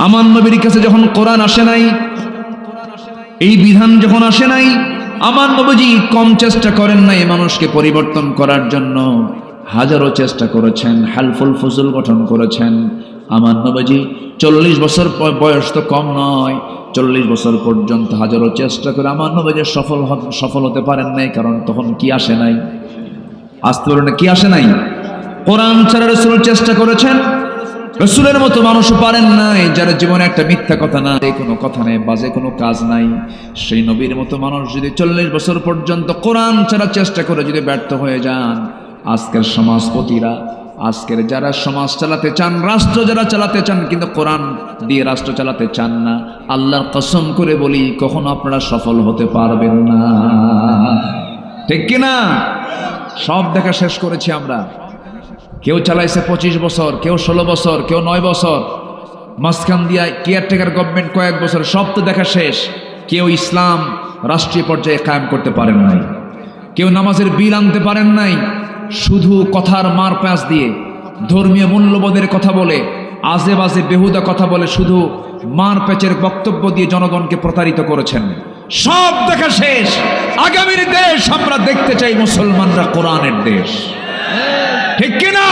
আমার নবীর কাছে যখন কোরআন আসে নাই, এই বিধান যখন আসে নাই, আমার নবীজি কম চেষ্টা করেন নাই মানুষকে পরিবর্তন করার জন্য, হাজারো চেষ্টা করেছেন, হালফুল ফুজুল গঠন করেছেন। আমার নবীজি 40 বছর বয়স তো কম নয়, 40 বছর পর্যন্ত হাজারো চেষ্টা করে আমার নবীজি সফল হতে পারেন নাই। কারণ তখন কি আসে নাই? আসতে বলে না, কি আসে নাই? কোরআন ছাড়া রাসূল চেষ্টা করেছেন, রাসূলের মতো মানুষও পারেন নাই, যার জীবনে একটা মিথ্যা কথা না, কোনো কথা নেই, বাজে কোনো কাজ নাই। সেই নবীর মতো মানুষ যদি 40 বছর পর্যন্ত কোরআন ছাড়া চেষ্টা করে যদি ব্যর্থ হয়ে যান, আজকের সমাজপতিরা, আজকের যারা সমাজ চালাতে চান, রাষ্ট্র যারা চালাতে চান, কিন্তু কোরআন দিয়ে রাষ্ট্র চালাতে চান না, আল্লাহর কসম করে বলি কখনো আপনারা সফল হতে পারবেন না। ঠিক কিনা? সব দেখা শেষ করেছি আমরা। কেউ চালাইছে 25 বছর, কেউ 16 বছর, কেউ 9 বছর, মাঝখান দিয়া কেয়ারটেকার গভর্নমেন্ট কয়েক বছর, সব তো দেখা শেষ। কেউ ইসলাম রাষ্ট্রীয় পর্যায়ে কায়েম করতে পারেন নাই, কেউ নামাজের বিল আনতে পারেন নাই। শুধু কথার মার প্যাঁচ দিয়ে, ধর্মীয় মূল্যবোধের কথা বলে, আজে বাজে বেহুদা কথা বলে, শুধু মার প্যাচের বক্তব্য দিয়ে জনগণকে প্রতারিত করেছেন। সব দেখা শেষ। আগামীর দেশ আমরা দেখতে চাই মুসলমানরা কোরআনের দেশ। ঠিক কিনা?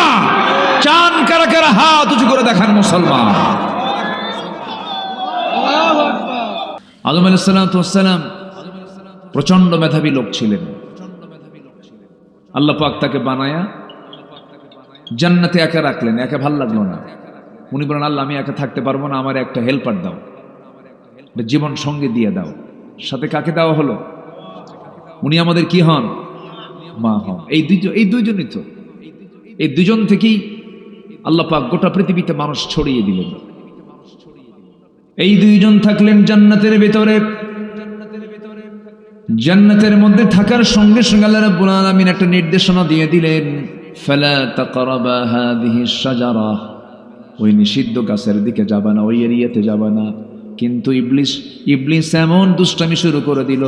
চান কারা কারা? হাত উঁচু করে দেখান মুসলমান। আদম আলাইহিস সালাম প্রচন্ড মেধাবী লোক ছিলেন। আল্লাহ পাক তাকে বানায়া জান্নাতে একা রাখলেন, একা ভাল লাগলো না। উনি বলেন, আল্লাহ আমি একা থাকতে পারবো না, আমার একটা হেল্পার দাও, জীবন সঙ্গে দিয়ে দাও। সাথে কাকে দেওয়া হলো? উনি আমাদের কি হন? মা হন। এই দুইজনই তো, এই দুজন থেকেই আল্লাহ পাক গোটা পৃথিবীতে মানুষ ছড়িয়ে দিলেন। এই দুইজন থাকলেন জান্নাতের ভেতরে। জান্নাতের মধ্যে থাকার সঙ্গে সঙ্গে আল্লাহ রাব্বুল আলামিন একটা নির্দেশনা দিয়ে দিলেন, ফালা তাকরাবা হাযিহিশ শাজারা, ওই নিষিদ্ধ গাছের দিকে যাবা না, ওই এরিয়াতে যাবা না। কিন্তু ইবলিস এমন দুষ্টামি শুরু করে দিল।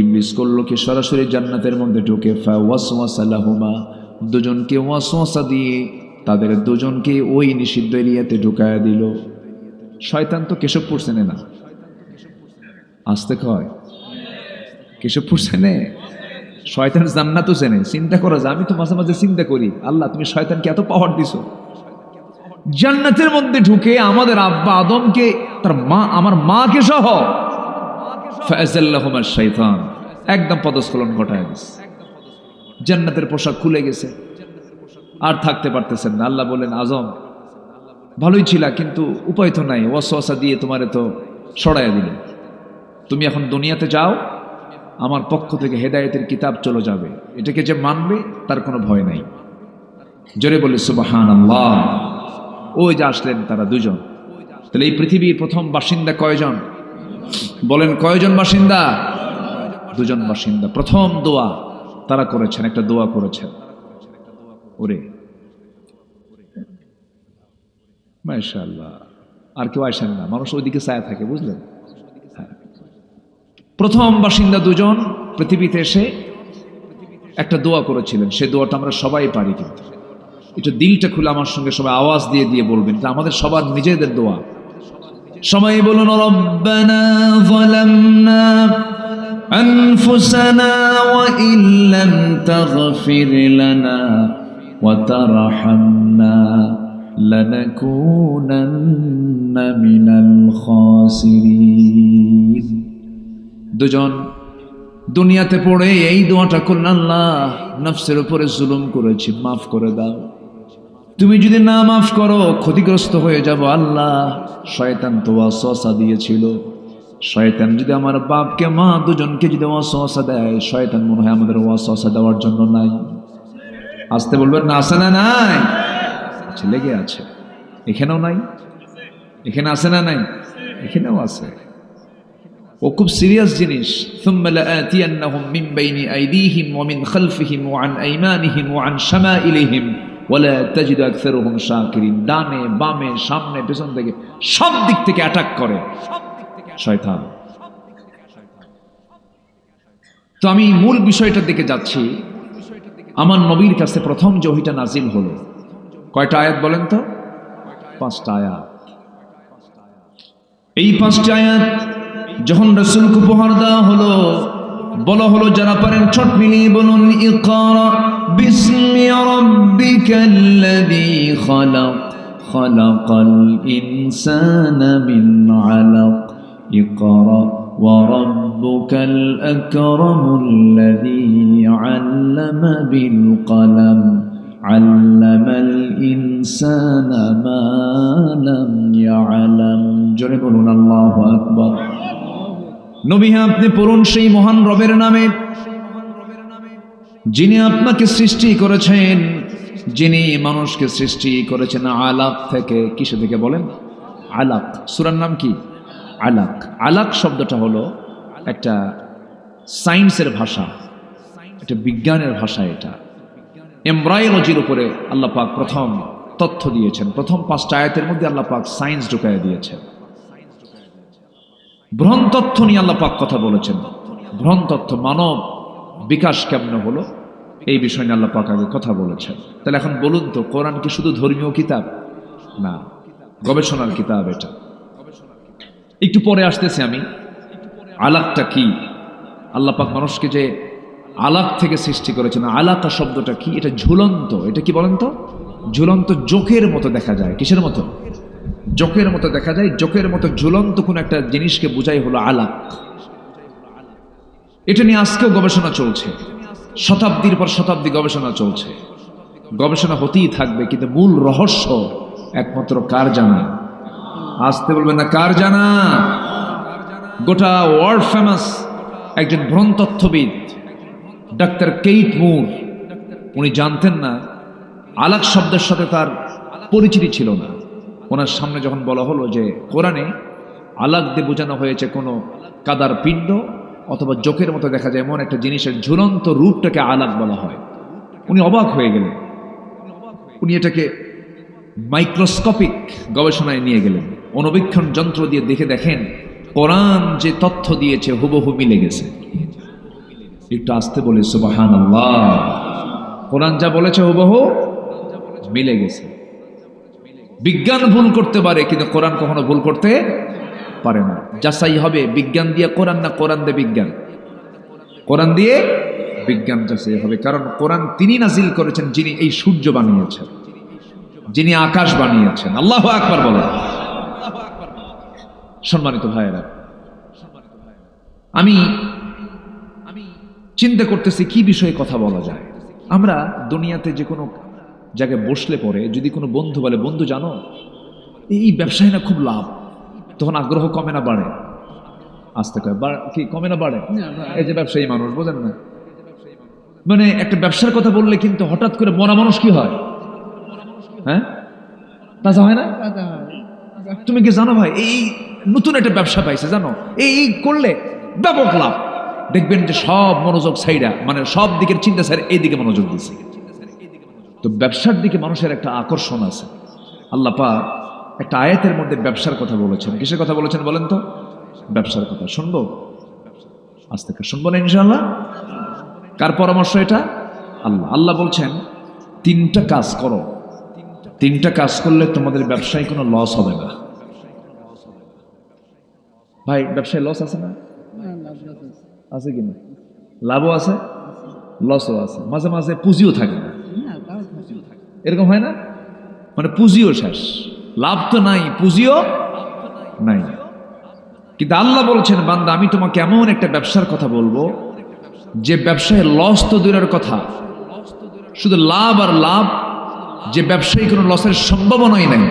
ইবলিস করলো কি, সরাসরি জান্নাতের মধ্যে ঢুকে ফাওয়াসওয়াসা লাহুমা, দুজনকে ওয়াসওয়াসা দিয়ে তাদের দুজনকে ওই নিষিদ্ধ এরিয়াতে ঢুকায়া দিল। শয়তান তো কেশবপুর চেনে না, আসতে কয় কেশবপুর চেনে, শয়তান জান্নাতও চেনে। চিন্তা করা যায়, আমি তো মাঝে মাঝে চিন্তা করি, আল্লাহ তুমি শয়তানকে এত পাওয়ার দিছো, জান্নাতের মধ্যে ঢুকে আমাদের আব্বা আদমকে, তার মা, আমার মাকে সহ ফাযাল্লাহুমা শাইতান, একদম পদস্খলন ঘটায় দিছে। জান্নাতের পোশাক খুলে গেছে, আর থাকতে পারতেছেন না। আল্লাহ বলেন, আজম ভালোই ছিল, কিন্তু উপায় তো নাই, ওয়াসওয়াসা দিয়ে তোমারে তো সরাইয়া দিল। তুমি এখন দুনিয়াতে যাও, আমার পক্ষ থেকে হেদায়েতের কিতাব চলে যাবে, এটাকে যে মানবে তার কোনো ভয় নাই। জোরে বলি সুবহানাল্লাহ। ওই যে আসলেন তারা দুজন। তাহলে এই পৃথিবীর প্রথম বাসিন্দা কয়জন? বলেন কয়জন বাসিন্দা? দুজন বাসিন্দা। প্রথম দোয়া তারা করেছেন, একটা দোয়া করেছেন, ওরে মাশাআল্লাহ। আর কেউ আসেন না, মানুষ ওইদিকে চায়া থাকে, বুঝলেন? প্রথম বাসিন্দা দুজন পৃথিবীতে এসে একটা দোয়া করেছিলেন। সে দোয়াটা আমরা সবাই পারি, কিন্তু এটা দিলটা খুলে আমার সঙ্গে সবাই আওয়াজ দিয়ে দিয়ে বলবেন, এটা আমাদের সবার নিজেদের দোয়া। সবাই বলুন, রব্বানা যালামনা আনফুসানা ওয়া ইল্লাম তাগফির লানা ওয়া তারহামনা লানাকুনান্না মিনাল খাসিরিন। দুজন দুনিয়াতে পড়ে এই দোয়াটা করলেন, আল্লাহ নফসের উপরে জুলুম করেছি, মাফ করে দাও। তুমি যদি না মাফ করো ক্ষতিগ্রস্ত হয়ে যাব। আল্লাহ, শয়তান তো ওয়াসওয়াসা দিয়েছিল, শয়তান যদি আমার বাপকে মা দুজনকে যদি ওয়াসওয়াসা দেয়, শয়তান মনে হয় আমাদের ওয়াসওয়াসা দেওয়ার জন্য নাই। আসতে বলবেন না, আছে না নাই? আচ্ছা, লেগে আছে। এখানেও নাই? এখানে আছে না নাই? এখানেও আছে। ও খুব সিরিয়াস জিনিস। ثم لآتينهم من بين أيديهم ومن خلفهم وعن أيمانهم وعن شمائلهم ولا تجد أكثرهم شاكرين। ডানে বামে সামনে পেছন থেকে সব দিক থেকে অ্যাটাক করে শয়তান। তো আমি মূল বিষয়টার দিকে যাচ্ছি। আমার নবীর কাছে প্রথম যে ওহীটা নাজিল হলো, কয়টা আয়াত বলেন তো? 5টা আয়াত। এই 5টি আয়াত যখন রাসূলকে উপহার দেওয়া হলো, বলা হলো যারা পারেন ঠোঁট মিলিয়ে বলুন ইকরা বিসমি রাব্বিকাল্লাযী খালাক খালাকাল ইনসানা মিন আলাক ইকরা ওয়া রাব্বুকাল আকরামুল্লাযী আল্লামা বিল কলম আল্লামাল ইনসানা মা লাম ইয়ালাম। জোরে বলুন আল্লাহু আকবার। নবী হ্যাঁ, আপনি পড়ুন সেই মহান রবের নামে যিনি আপনাকে সৃষ্টি করেছেন, যিনি মানুষকে সৃষ্টি করেছেন আলাক থেকে। কিসে থেকে বলেন? আলাক। সূরার নাম কি? আলাক। আলাক শব্দটা হলো একটা সায়েন্সের ভাষা, একটা বিজ্ঞানের ভাষা। এটা এমব্রায়োলজির উপরে আল্লাহ পাক প্রথম তথ্য দিয়েছেন। প্রথম 5টা আয়াতের মধ্যে আল্লাহ পাক সায়েন্স ঢুকায় দিয়েছেন। ভ্রণ তথ্য নিয়ে আল্লাহ পাক কথা বলেছেন। ভ্রণ তথ্য, মানব বিকাশ কেমন হলো, এই বিষয় নিয়ে আল্লাহ পাক আগে কথা বলেছেন। তাহলে এখন বলুন তো, কোরআন কি শুধু ধর্মীয় কিতাব? না, গবেষণার কিতাব এটা। একটু পরে আসতেছি আমি। আলাকটা কি? আল্লাহ পাক মানুষকে যে আলাক থেকে সৃষ্টি করেছেন, আলাকা শব্দটা কি? এটা ঝুলন্ত। এটা কি বলেন তো? ঝুলন্ত, জোকের মতো দেখা যায়। কিসের মতো? জোকের মতো দেখা যায়। জোকের মতো ঝুলন্ত কোন একটা জিনিসকে বোঝাই হলো আলাক। এটা নিয়ে আজকেও গবেষণা চলছে, শতাব্দীর পর শতাব্দী গবেষণা চলছে। গবেষণা হতেই থাকবে, কিন্তু মূল রহস্য একমাত্র কার জানা? আসতে বলবেন না, কার জানা? গোটা ওয়ার্ল্ড ফেমাস একজন ভ্রণতত্ত্ববিদ ডাক্তার কেইট মুর, উনি জানতেন না, আলাক শব্দের সাথে তার পরিচিতি ছিল না। ওনার সামনে যখন বলা হলো যে কোরআনে আলাক দিয়ে বোঝানো হয়েছে কোনো কাদার পিণ্ড অথবা জোকের মতো দেখা যায় এমন একটা জিনিসের ঝুলন্ত রূপটাকে আলাক বলা হয়, উনি অবাক হয়ে গেলেন। উনি এটাকে মাইক্রোস্কোপিক গবেষণায় নিয়ে গেলেন। অণুবীক্ষণ যন্ত্র দিয়ে দেখেন কোরআন যে তথ্য দিয়েছে হুবহু মিলে গেছে। একটু আসতে বলে সুবহানাল্লাহ। কোরআন যা বলেছে হুবহু মিলে গেছে। বিজ্ঞান ভুল করতে পারে, কিন্তু কোরআন কখনো ভুল করতে পারে না। যাচাই হবে বিজ্ঞান দিয়ে কোরআন, না কোরআন দিয়ে বিজ্ঞান? কোরআন দিয়ে বিজ্ঞান যাচাই হবে। কারণ কোরআন তিনি নাজিল করেছেন যিনি এই সূর্য বানিয়েছেন, যিনি আকাশ বানিয়েছেন। আল্লাহু আকবার বলেন। সম্মানিত ভাইয়েরা, আমি চিন্তা করতেছি কি বিষয়ে কথা বলা যায়। আমরা দুনিয়াতে যে কোনো জায়গায় বসলে পরে যদি কোনো বন্ধু বলে, বন্ধু জানো এই ব্যবসায় না খুব লাভ, তখন আগ্রহ কমে না বাড়ে? আসতে কয় কি কমে না বাড়ে? এই যে ব্যবসায়ী মানুষ, বোঝেন না, মানে একটা ব্যবসার কথা বললে কিন্তু হঠাৎ করে মরা মানুষ কি হয়? হ্যাঁ, তাজা হয় না? তুমি কি জানো ভাই এই নতুন একটা ব্যবসা পাইছে, জানো এই করলে ব্যাপক লাভ। দেখবেন যে সব মনোযোগ সাইডা, মানে সব দিকের চিন্তা সাইড এই দিকে মনোযোগ দিচ্ছে। তো ব্যবসার দিকে মানুষের একটা আকর্ষণ আছে। আল্লাহ পাক একটা আয়াতের মধ্যে ব্যবসার কথা বলেছেন। কিসের কথা বলেছেন বলেন তো? ব্যবসার কথা। শুনবো? আজ থেকে শুনবো না ইনশাআল্লাহ? কার পরামর্শ এটা? আল্লাহ। আল্লাহ বলছেন 3টা কাজ করো, 3টা কাজ করলে তোমাদের ব্যবসায় কোনো লস হবে না। ভাই ব্যবসায় লস আছে না? আছে কিনা? লাভও আছে, লসও আছে, মাঝে মাঝে পুঁজিও থাকে না। এরকম হয় না? মানে পুঁজিও শেষ, লাভ তো নাই, পুঁজিও নাই। কিন্তু আল্লাহ বলছেন, বান্দা আমি তোমাকে এমন একটা ব্যবসার কথা বলবো যে ব্যবসায় লস তো দূরের কথা, শুধু লাভ আর লাভ, যে ব্যবসায়ী কোনো লসের সম্ভাবনাই নাই।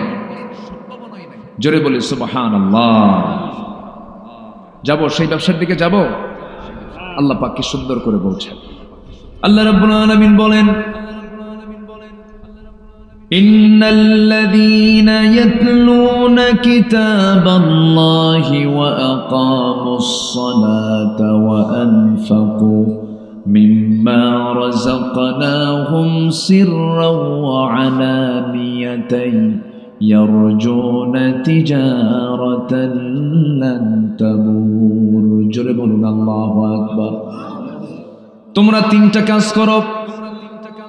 জোরে বলি সুবহানাল্লাহ। যাবো সেই ব্যবসার দিকে যাব। আল্লাহ পাক কি সুন্দর করে বলছেন। আল্লাহ রাব্বুল আলামিন বলেন, ইন্নাল্লাযীনা ইয়াতলুনা কিতাবাল্লাহি ওয়া আকামুস সালাতা ওয়া আনফাকু মিম্মা রাযাকনাহুম সিররাও ওয়া আলানিয়াতান ইয়ারজুনা তিজারাতান লান তাবুর। জোরে বলুন আল্লাহু আকবার। তোমরা 3টা কাজ করো,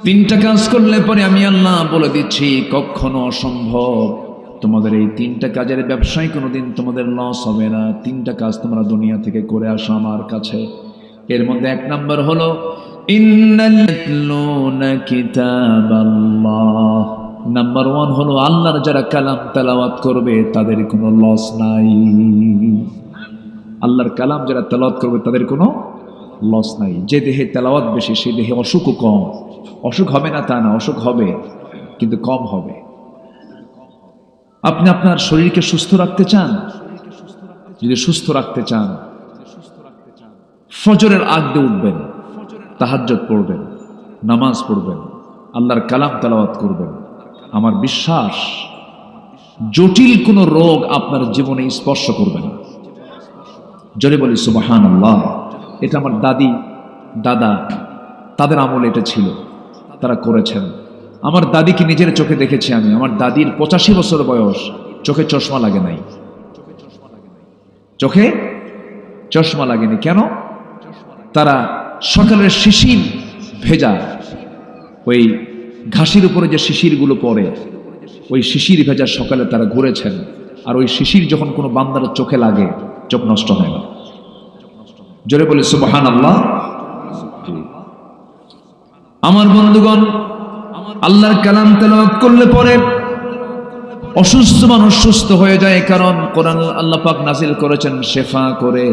3টা কাজ করলে পরে আমি আল্লাহ বলে দিচ্ছি কখনো অসম্ভব তোমাদের এই তিনটা কাজের ব্যবসায় কোনোদিন তোমাদের লস হবে না। তিনটা কাজ তোমরা দুনিয়া থেকে করে আসো আমার কাছে। এর মধ্যে এক নাম্বার হলো ইন্নাল্লাযীনা কিতাবাল্লাহ। নাম্বার 1 হলো আল্লাহর যারা কালাম তেলাওয়াত করবে তাদের কোনো লস নাই। আল্লাহর কালাম যারা তেলাওয়াত করবে তাদের কোনো লস নাই। যে দেহে তেলাওয়াত বেশি সেই দেহে অসুখও কম। অসুখ হবে না তা না, অসুখ হবে কিন্তু কম হবে। আপনি আপনার শরীরকে সুস্থ রাখতে চান? যদি সুস্থ রাখতে চান ফজরের আগ দিয়ে উঠবেন, তাহাজ্জুদ পড়বেন, নামাজ পড়বেন, আল্লাহর কালাম তেলাওয়াত করবেন। আমার বিশ্বাস জটিল কোনো রোগ আপনার জীবনে স্পর্শ করবে না। জোরে বলি সুবহানাল্লাহ। এটা আমার দাদি দাদা তাদের আমলে এটা ছিল, তারা করেছেন। আমার দাদিকে নিজের চোখে দেখেছি আমি। আমার দাদির 85 বছর বয়স, চোখে চশমা লাগে নাই। চোখে চশমা লাগেনি কেন? তারা সকালের শিশির ভেজা, ওই ঘাসের উপরে যে শিশিরগুলো পড়ে, ওই শিশির ভেজা সকালে তারা ঘুরেছেন। আর ওই শিশির যখন কোনো বান্দার চোখে লাগে চোখ নষ্ট হয় না। জোরে বলে সুবহানাল্লাহ। আমার বন্ধুগণ, আল্লাহর কালাম তেলাওয়াত করলে পরে অসুস্থ মানুষ সুস্থ হয়ে যায়। কারণ কোরআন আল্লাহ পাক নাজিল করেছেন শেফা করে।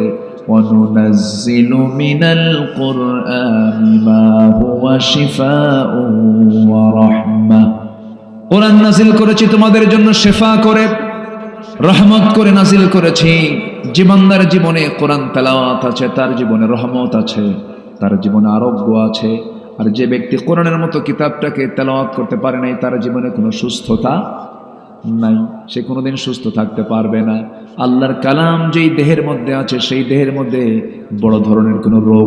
ওয়ানুনাজ্জিলু মিনাল কুরআনি মা হুয়া শিফাউন ওয়া রাহমাহ। কোরআন নাজিল করেছি তোমাদের জন্য শেফা করে, রহমত করে নাজিল করেছি। যে বান্দার জীবনে কোরআন তেলাওয়াত আছে তার জীবনে রহমত আছে, তার জীবনে আরোগ্য আছে। আর যে ব্যক্তি কোরআনের মতো কিতাবটাকে তেলাওয়াত করতে পারে নাই তার জীবনে কোনো সুস্থতা নাই, সে কোনোদিন সুস্থ থাকতে পারবে না। আল্লাহর কালাম যেই দেহের মধ্যে আছে সেই দেহের মধ্যে বড় ধরনের কোনো রোগ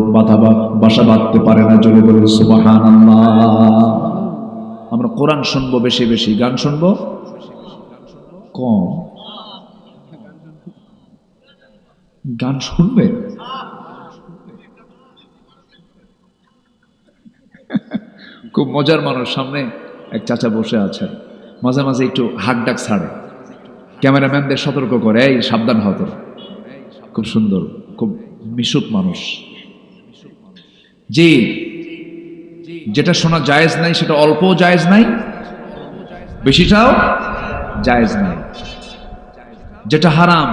বাসা বাঁধতে পারে না। জোরে বলে সুবহানাল্লাহ। আমরা কোরআন শুনবো বেশি বেশি, গান শুনবো কম। গান শুনবে? খুব মজার মানুষ। সামনে এক চাচা বসে আছেন, মাঝে মাঝে একটু হাক ডাক ছাড়ে, ক্যামেরাম্যানদের সতর্ক করে, এই সাবধান হতো। খুব সুন্দর, খুব মিশুক মানুষ। জি, যেটা শোনা জায়েজ নাই সেটা অল্পও জায়েজ নাই, বেশিটাও জায়েজ নাই। যেটা হারাম,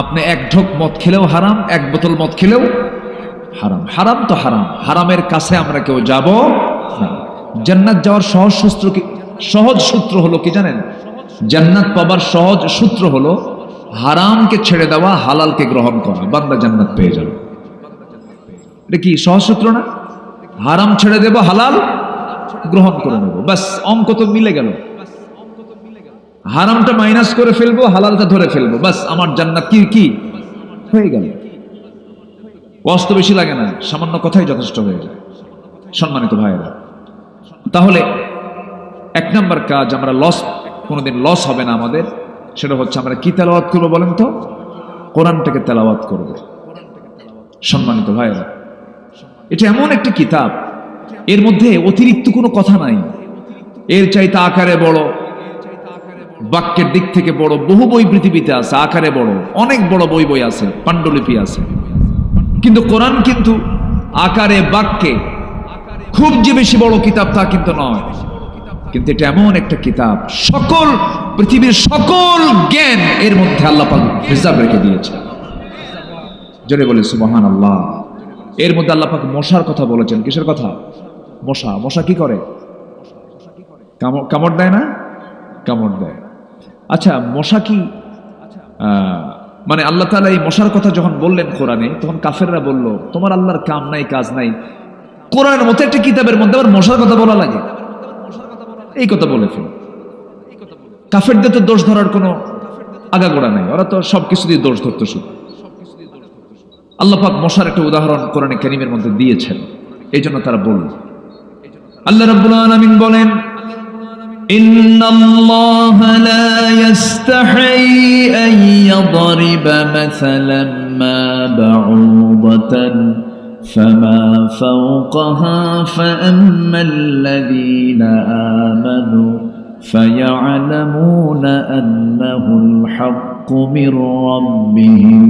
আপনি এক ঢোক মদ খেলেও হারাম, এক বোতল মদ খেলেও হারাম। হারাম তো হারাম, হারামের কাছে আমরা কেউ যাব না। জান্নাত যাওয়ার সহজ সূত্র হলো কি জানেন? জান্নাত পাবার সহজ সূত্র হলো হারামকে ছেড়ে দেওয়া, হালালকে গ্রহণ করা। বান্দা জান্নাত পেয়ে যাবে। এটা কি সহজ সূত্র না? হারাম ছেড়ে দেব, হালাল গ্রহণ করে নেব, বাস অঙ্ক তো মিলে গেল। হারামটা মাইনাস করে ফেলবো, হালালটা ধরে ফেলবো, বাস আমার জান্নাত কি হয়ে গেল। কষ্ট বেশি লাগে না, সামান্য কথাই যথেষ্ট হয়ে যায়। সম্মানিত ভাইয়েরা, তাহলে এক নাম্বার কাজ, আমরা কোনোদিন লস হবে না আমাদের, সেটা হচ্ছে আমরা কি তেলাওয়াত করবো বলেন তো? কোরআনটাকে তেলাওয়াত করবো। সম্মানিত ভাইয়েরা, এটা এমন একটা কিতাব, এর মধ্যে অতিরিক্ত কোনো কথা নাই। এর চাইতে আকারে বড়, বাক্যের দিক থেকে বড় বহু বই পৃথিবীতে আছে। আকারে বড় অনেক বড় বই আছে, পাণ্ডুলিপি আছে। কিন্তু কোরআন কিন্তু আকারে বাক্যে খুব যে বেশি বড় কিতাব তা কিন্তু নয়। কিন্তু এটা এমন একটা কিতাব, সকল পৃথিবীর সকল জ্ঞান এর মধ্যে আল্লাহ পাক রিজার্ভ রেখে দিয়েছে। জোরে বলে সুবহানাল্লাহ। এর মধ্যে আল্লাহ পাক মশার কথা বলেছেন। কিসের কথা? মশা কি করে? কামড় দেয় না? কামড় দেয়। আচ্ছা, মশা কি মানে আল্লাহ তাআলা এই মশার কথা যখন বললেন কোরআনে, তখন কাফেররা বলল তোমার আল্লাহর কাম নাই কাজ নাই, কোরআনের মতো একটা কিতাবের মধ্যে আবার মশার কথা বলা লাগে? এই কথা বলে ফেল। কাফেরদের তো দোষ ধরার কোনো আগাগোড়া নাই, ওরা তো সবকিছু দিয়ে দোষ ধরতো শুধু। আল্লাহ পাক মশার একটা উদাহরণ কোরআনে কারীমের মধ্যে দিয়েছেন, এই জন্য তারা বলল। আল্লাহ রাব্বুল আলামিন বলেন, ইন্নাল্লাহা লা ইস্তাহি আন ইয়াদরিবা মাসালান মা বাউদাতান ফামা ফাওকাহা ফাআম্মা আল্লাযীনা আমানু فيعلمون أنه الحق من ربهم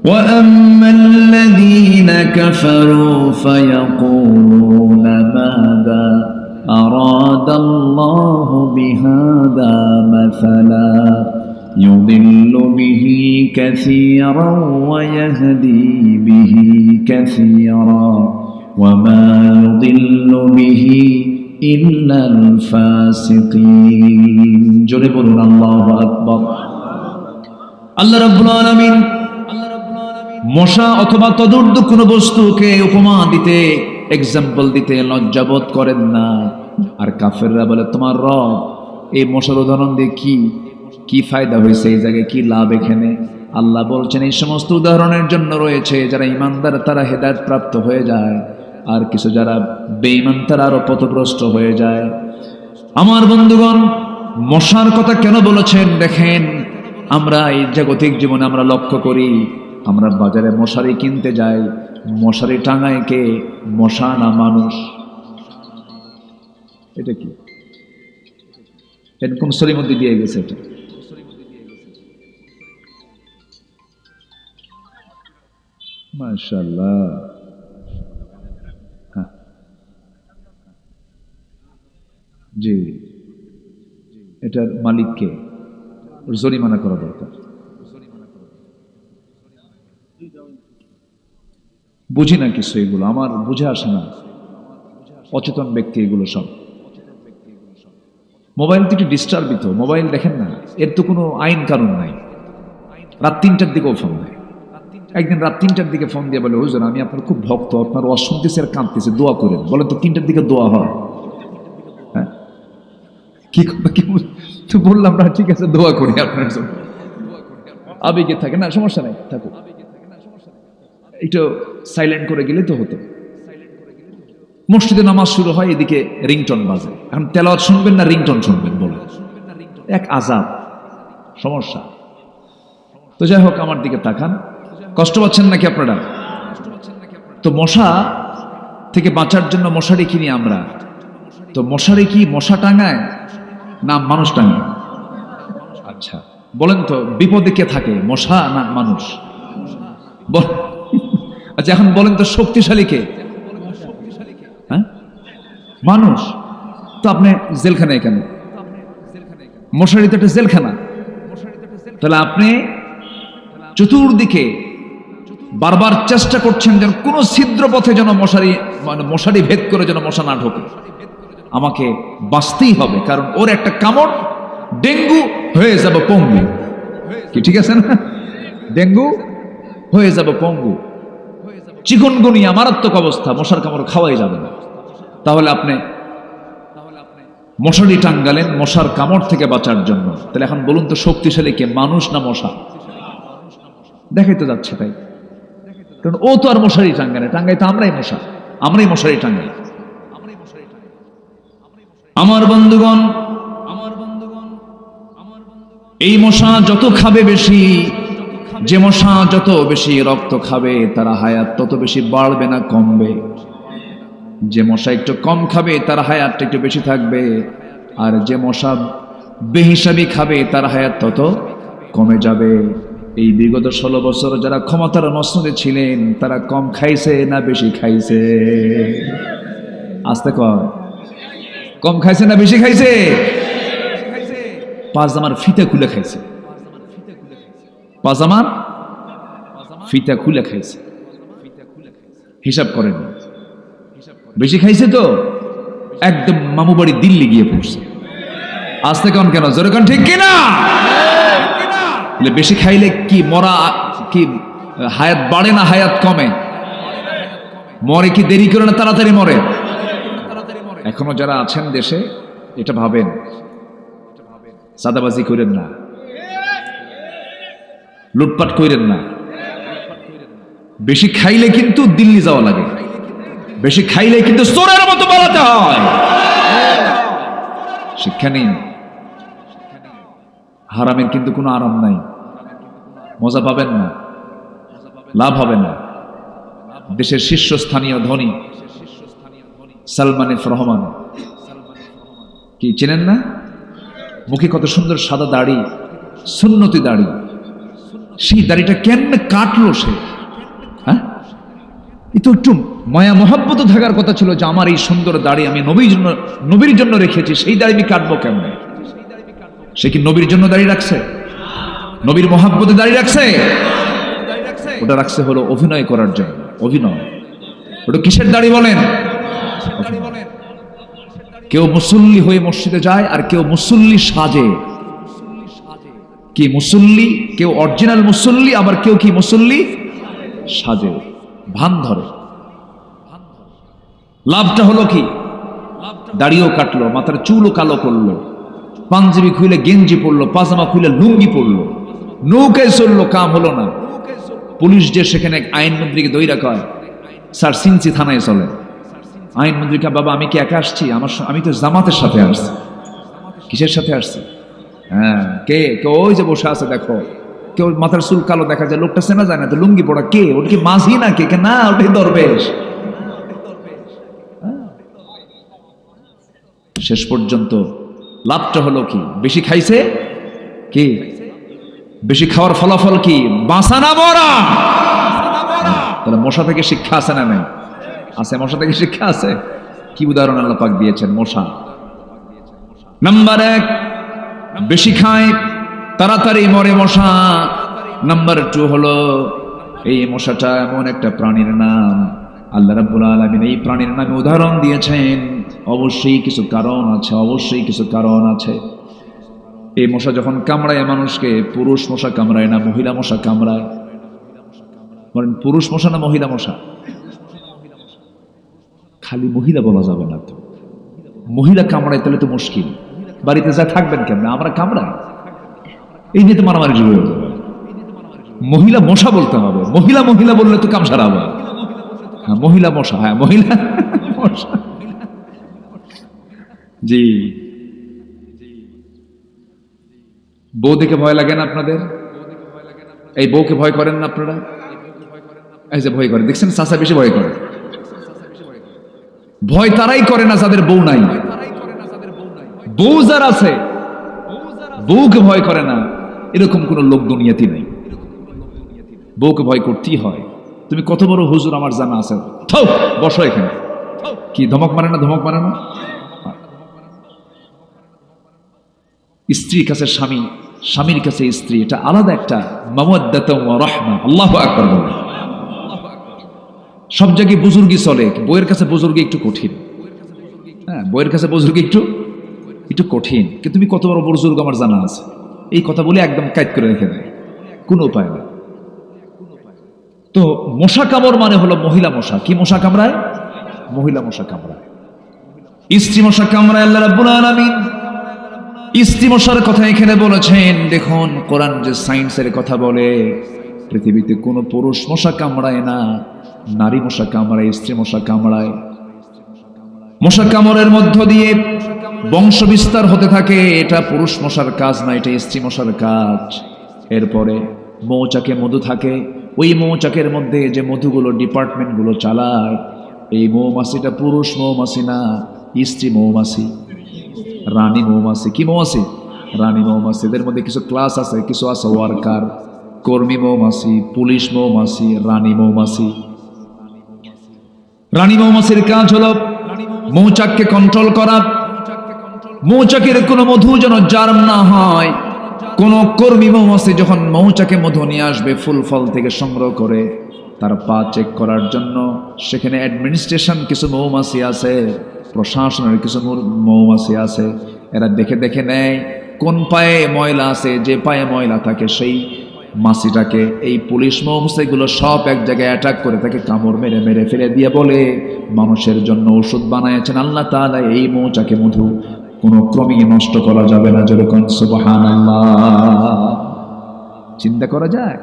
وأما الذين كفروا فيقولون ماذا أراد الله بهذا مثلا يضل به كثيرا ويهدي به كثيرا وما يضل به إلا الفاسقين جربوا الله أكبر আল্লাহ রাব্বুল আলামিন মশা অথবা তদুর্ধ কোনো বস্তুকে উপমা দিতে এক্সাম্পল দিতে লজ্জাবোধ করেন না। আর কাফেররা বলে তোমার রব এই মশার উদাহরণ দিয়ে কি ফায়দা হয়েছে, এই জায়গায় কি লাভ এখানে? আল্লাহ বলছেন এই সমস্ত উদাহরণের জন্য রয়েছে যারা ইমানদার তারা হেদায়েত প্রাপ্ত হয়ে যায়, আর কিছু যারা বেঈমান তারা আরো পথভ্রষ্ট হয়ে যায়। আমার বন্ধুগণ, মশার কথা কেন বলেছেন দেখেন, আমরা এই জাগতিক জীবনে আমরা লক্ষ্য করি, আমরা বাজারে মশারি কিনতে যাই, মশারি টাঙায় কে? মশা না মানুষ? এটা কি এরকম শরীর মধ্যে দিয়ে গেছে? এটা মাশাআল্লাহ। হ্যাঁ জি, এটার মালিককে জরিমানা করা দরকার। বুঝি না কিছু, এগুলো আমার বুঝে আসে না, অচেতন ব্যক্তি এগুলো সব। মোবাইল থেকে ডিস্টার্বিত, মোবাইল দেখেন না, এর তো কোনো আইন কানুন নাই। রাত 3টার দিকেও ফোন দেয়। একদিন রাত 3টার দিকে ফোন দিয়ে বলে, হুজুর আমি আপনার খুব ভক্ত, আপনার ওয়াজ শুনতেছি আর কাঁদতেছি, দোয়া করেন। বলেন তো 3টার দিকে দোয়া হয়? হ্যাঁ কি তো বললাম না, ঠিক আছে দোয়া করি আপনার জন্য। আবেগে থাকে না, সমস্যা নাই, থাকুক, একটু সাইলেন্ট করে গেলে তো হতো। মসজিদে নামাজ শুরু হয়, এদিকে রিংটন বাজে। এখন তেলাওয়াত শুনবেন না রিংটন শুনবেন? বলে এক আযাব, সমস্যা। তো যাই হোক, আমার দিকে তাকান, কষ্ট পাচ্ছেন নাকি আপনারা? তো মশা থেকে বাঁচার জন্য মশারি কিনি আমরা। তো মশারি কি মশা টাঙায় না মানুষ টাঙায়? আচ্ছা বলেন তো, বিপদে কে থাকে, মশা না মানুষ? আচ্ছা এখন বলেন তো, শক্তিশালী কে? হ্যাঁ মানুষ। তো আপনি জেলখানায় কেন? মশারি তো একটা জেলখানা। তাহলে আপনি চতুর্দিকে বারবার চেষ্টা করছেন যেন কোনো ছিদ্র পথে যেন মশারি ভেদ করে যেন মশা না ঢোকে। আমাকে বাঁচতেই হবে, কারণ ওর একটা কামড় ডেঙ্গু হয়ে যাবে পঙ্গু। কি ঠিক আছে না? ডেঙ্গু হয়ে যাবে পঙ্গু, চিকুনগুনিয়া মারাত্মক অবস্থা, মশার কামড় খাওয়াই যাবে না। তাহলে আপনি মশারি টাঙ্গালেন মশার কামড় থেকে বাঁচার জন্য। তাহলে এখন বলুন তো, শক্তিশালী কে, মানুষ না মশা? দেখাই তো যাচ্ছে তাই, কারণ ও তো আর মশারি টাঙ্গায় না, টাঙ্গাই তো আমরাই মশা, আমরাই মশারি টাঙ্গাই। আমার বন্ধুগণ, এই মশা যত খাবে বেশি, যে মশা যত বেশি রক্ত খাবে তার হায়াত তত বেশি বাড়বে না কমবে। যে মশা একটু কম খাবে তার হায়াতটা একটু বেশি থাকবে, আর যে মশা বেহিসাবি খাবে তার হায়াত তত কমে যাবে। এই বিগত 16 বছর যারা ক্ষমতার মসনদে ছিলেন তারা কম খাইছে না বেশি খাইছে? আস্তে কয়, কম খাইছে না বেশি খাইছে? পাজামার ফিতা খুলে খাইছে, পাজামার ফিতা খুলে খাইছে। হিসাব করেন, বেশি খাইছে তো একদম মামু বাড়ি দিল্লি গিয়ে পড়ছে। আস্তে কন কেন, জোরে কন ঠিক কিনা? বেশি খাইলে কি মরা, কি হায়াত বাড়ে না হায়াত কমে? মরে কি দেরি করে না তাড়াতাড়ি মরে? এখনো যারা আছেন দেশে এটা ভাবেন, সাদাবাজি করেন না, লুটপাট করেন না। বেশি খাইলে কিন্তু দিল্লি যাওয়া লাগে, বেশি খাইলে কিন্তু চোরের মতো পালাতে হয়। শিক্ষা নিন, হারামের কিন্তু কোনো আরাম নাই, মজা পাবেন না, লাভ হবে না। দেশের শীর্ষস্থানীয় ধনী সালমান এফ রহমান, কি চেনেন না? মুখে কত সুন্দর সাদা দাড়ি, সুন্নতি দাড়ি, সেই দাড়িটা কেমনে কাটলো সে? হ্যাঁ, তো একটু মায়া মহাব্বত থাকার কথা ছিল যে আমার এই সুন্দর দাড়ি আমি নবীর জন্য রেখেছি, সেই দাড়ি আমি কাটবো কেমনে? সে কি নবীর জন্য দাড়ি রাখছে? নবীর মহাব্বতে দাড়ি রাখছে? ওটা রাখছে হলো অভিনয় করার জন্য। অভিনয় ওটা কিসের দাড়ি বলেন? কেউ মুসল্লি হয়ে মসজিদে যায় আর কেউ মুসল্লি সাজে। কি মুসল্লি? কেউ অরিজিনাল মুসল্লি, আবার কেউ কি মুসল্লি সাজে, ভান ধরে। লাভটা হলো কি? দাড়িও কাটলো, মাথার চুলও কালো করলো, পাঞ্জাবি খুলে গেঞ্জি পরলো, পাজামা খুলে লুঙ্গি পরলো, নৌকায় চললো, কাম হলো না। পুলিশ যে সেখানে আইনমন্ত্রীকে দইরা কয়, স্যার সিনসি থানায় চলে। আইনমন্ত্রীকে, বাবা আমি কি একা আসছি? আমি তো জামাতের সাথে আসছি। কিসের সাথে আসছি? হ্যাঁ, কে? ওই যে বসে আছে দেখো, কেউ মাথার চুল কালো দেখা যায়, লোকটা চেনা যায় না, তো লুঙ্গি পড়া কে? ওটা কি মাঝি না কে? না, ওটাই দরবেশ। শেষ পর্যন্ত লাভটা হলো কি? বেশি খাইছে কি? বেশি খাওয়ার ফলাফল কি? বাঁচা না মরা। তাহলে মশা থেকে শিক্ষা আছে না নাই? আছে, মশা থেকে শিক্ষা আছে। কি উদাহরণ আল্লাহ পাক দিয়েছেন? মশা। নাম্বার 1, বেশি খায় তাড়াতাড়ি মরে মশা। নাম্বার 2 হলো এই মশাটা এমন একটা প্রাণীর নাম, আল্লাহ রাব্বুল আলামিন এই প্রাণীর নামে উদাহরণ দিয়েছেন। অবশ্যই কিছু কারণ আছে, অবশ্যই কিছু কারণ আছে। এই মশা যখন কামড়ায় মানুষকে, পুরুষ মশা কামড়ায় না মহিলা মশা কামড়ায়? বলেন, পুরুষ মশা না মহিলা মশা? খালি মহিলা বলা যাবে না তো, মহিলা কামড়ায় তাহলে তো মুশকিল। বাড়িতে যা থাকবেন কেমন? আমরা কামড়াই, এই নিয়ে তো মারামারি শুরু হয়ে যাবে। মহিলা মশা বলতে হবে, মহিলা মহিলা বললে তো কাম সারা হবে। হ্যাঁ, মহিলা মশা, হ্যাঁ মহিলা মশা। জি, বউ দেখে ভয় লাগে না আপনাদের? এই বউকে ভয় করেন না আপনারা? এই যে ভয় করে, দেখছেন চাচা বেশি ভয় করে। ভয় তারাই করে না যাদের বউ নাই। বউ যার আছে, বউকে ভয় করে না, এরকম কোন লোক দুনিয়াতে নেই। বউকে ভয় করতেই হয়। তুমি কত বড় হুজুর আমার জানা আছে, বসো এখানে। কি ধমক মারে না? ধমক মারে না? স্ত্রীর কাছে স্বামী, স্বামীর কাছে স্ত্রী, এটা আলাদা একটা মাওয়াদ্দাতুন ওয়া রাহমা। আল্লাহু আকবার বলেন। সব জায়গায় বুজুর্গি চলে, বউয়ের কাছে বুজুর্গি একটু কঠিন। হ্যাঁ, বউয়ের কাছে বুজুর্গি একটু কঠিন। কিন্তু তুমি কত বড় বুজুর্গ আমার জানা আছে, এই কথা বলে একদম কাইদ করে রেখে দেয়, কোনো উপায় নেই। তো মশা কামড় মানে হলো মহিলা মশা। কি মশা কামড়ায়? মহিলা মশা কামড়ায়। স্ত্রী মশা কামড়ায় আল্লাহ রাব্বুল আলামিন স্ত্রী মশার কথা এখানে বলেছেন। দেখুন, কোরআন যে সায়েন্সের কথা বলে, পৃথিবীতে কোনো পুরুষ মশা কামড়ায় না, নারী মশা কামড়ায়, স্ত্রী মশা কামড়ায়। মশা কামড়ের মধ্য দিয়ে বংশ বিস্তার হতে থাকে, এটা পুরুষ মশার কাজ না, এটা স্ত্রী মশার কাজ। এরপরে মৌচাকে মধু থাকে, ওই মৌচাকের মধ্যে যে মধুগুলো ডিপার্টমেন্টগুলো চালায়, এই মৌমাছিটা পুরুষ মৌমাছি না, স্ত্রী মৌমাছি, রানী মৌমাছি। কি মৌমাছি? রানী মৌমাছি। এদের মধ্যে কিছু ক্লাস আছে, কিছু আছে ওয়ার্কার, কর্মী মৌমাছি, পুলিশ মৌমাছি, রানী মৌমাছি। রানী মৌমাছির কাজ হলো মৌচাককে কন্ট্রোল করা। মৌচাকের কোনো মধু যেন জার্ম না হয়। কোন কর্মী মৌমাছি যখন মৌচাকে মধু নিয়ে আসবে ফুল ফল থেকে সংগ্রহ করে, তার পা চেক করার জন্য সেখানে অ্যাডমিনিস্ট্রেশন কিছু মৌমাছি আছে, প্রশাসনের কিছু মৌমাছি আছে। এরা দেখে দেখে নেয় কোন পায়ে ময়লা আছে, যে পায়ে ময়লা থাকে সেই মাছিটাকে এই পুলিশ মৌমাছিগুলো সব এক জায়গায় অ্যাটাক করে তাকে কামড় মেরে মেরে ফেলে দিয়ে বলে, মানুষের জন্য ওষুধ বানাইছেন আল্লাহ তাআলা, এই মৌচাকে মধু কোনো ক্রমেই নষ্ট করা যাবে না। যেরকম সুবহানাল্লাহ। চিন্তা করা যায়?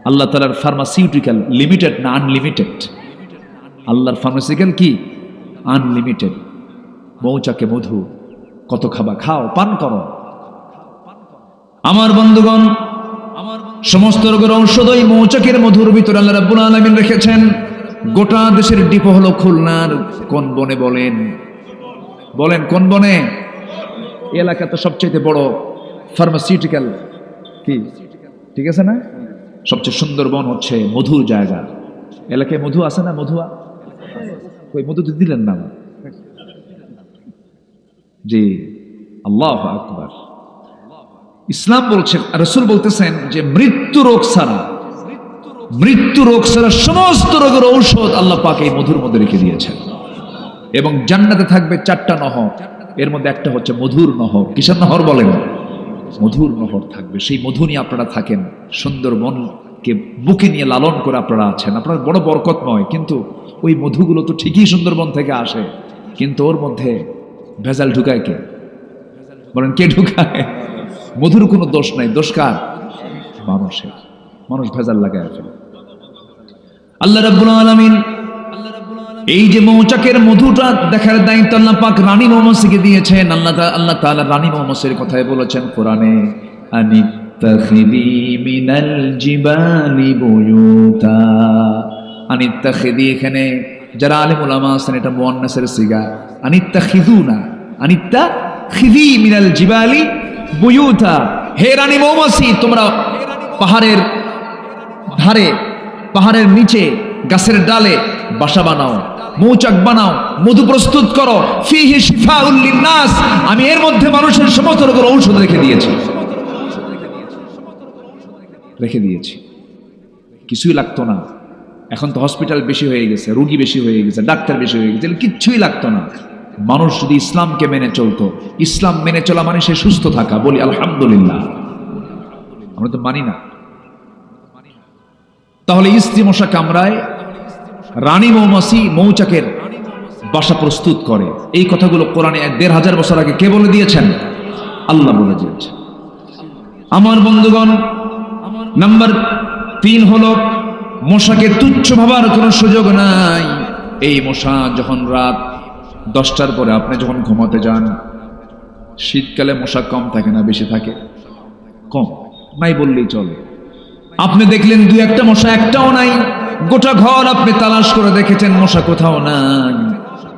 আল্লাহ তাআলার ফার্মাসিউটিক্যাল লিমিটেড না আনলিমিটেড? আল্লাহর ফার্মাসিউটিক্যাল কি? আনলিমিটেড। মৌচাকে মধু কত খাবা, খাও, পান করো। আমার বন্ধুগণ, সমস্ত রোগের ঔষধ ওই মৌচাকের মধুর ভিতরে আল্লাহ রাব্বুল আলামিন রেখেছেন। গোটা দেশের ডিপো হলো খুলনার কোন বনে? বলেন কোন বনে? এই এলাকা তো সবচেয়ে বড় ফার্মাসিউটিক্যাল কি ঠিক আছে না? সবচেয়ে সুন্দরবন হচ্ছে মধুর জায়গা। এলাকায় মধু আছে না? মধুয়া ওই মধু তো দিলেন না। জি, আল্লাহু আকবার। ইসলাম বলছেন, রাসূল বলতেছেন যে মৃত্যু রোগ ছাড়া সমস্ত রোগের ঔষধ আল্লাহ পাক এই মধুর মধ্যে রেখে দিয়েছেন। এবং জান্নাতে থাকবে 4টা নহর, এর মধ্যে একটা হচ্ছে মধুর নহর। কিসের নহর বলেন? মধুর নহর থাকবে। সেই মধু নিয়ে আপনারা থাকেন, সুন্দরবনকে বুকে নিয়ে লালন করে আপনারা আছেন। আপনার বড় বরকতময়, কিন্তু ওই মধুগুলো তো ঠিকই সুন্দরবন থেকে আসে, কিন্তু ওর মধ্যে ভেজাল ঢুকায় কে? বলেন কে ঢুকায়? মধুর কোনো দোষ নাই, দোষ কার? মানুষের। মানুষ ভেজাল লাগায় ফেলে। আল্লাহ রাব্বুল আলামিন এই যে মৌচাকের মধুটা দেখার দায়িত্ব আল্লাহ পাক রানী মৌমাছিকে দিয়েছেন। আল্লাহ তাআলা রানী মৌমাছির কথাই বলেছেন কোরআনে, আনিত্তাখিদি মিনাল জিবালি বুয়ুতা। আনিত্তাখিদি, এখানে যারা আলেম উলামা আছেন এটা মুয়ান্নাসের সিগা। আনিত্তাখিদুনা, আনিত্তাখিদি মিনাল জিবালি বুয়ুতা। হে রানী মৌমাছি, তোমরা পাহাড়ের ধারে, পাহাড়ের নিচে, গাছের ডালে বাসা বানাও, মৌচাক বানাও, মধু প্রস্তুত করো। ফিহি শিফাউল লিন্নাস, আমি এর মধ্যে মানুষের সমস্ত রোগের ঔষধ রেখে দিয়েছি। কিছুই লাগতো না। এখন তো হসপিটাল বেশি হয়ে গেছে, রোগী বেশি হয়ে গেছে, ডাক্তার বেশি হয়ে গেছে, কিচ্ছুই লাগতো না। মানুষ যদি ইসলামকে মেনে চলতো, ইসলাম মেনে চলা মানে সে সুস্থ থাকা। বলি আলহামদুলিল্লাহ। আমরা তো মানি না। তাহলে স্ত্রী মশা কামড়ায়, রানী মৌমাছি মৌচাকের বাসা প্রস্তুত করে। এই কথাগুলো কোরআনে ১,৫০০ বছর আগে কে বলে দিয়েছেন? আল্লাহ বলে দিয়েছেন। আমার বন্ধুগণ, নাম্বার 3 হলো মশাকে তুচ্ছ ভাবার কোনো সুযোগ নাই। এই মশা যখন রাত 10টার পরে আপনি যখন ঘুমাতে যান, শীতকালে মশা কম থাকে না বেশি থাকে? কম নাই বললেই চলে। আপনি দেখলেন 2-1টা মশা, একটাও নাই। গোটা ঘর আপনি তালাশ করে দেখেছেন, মশা কোথাও নাই।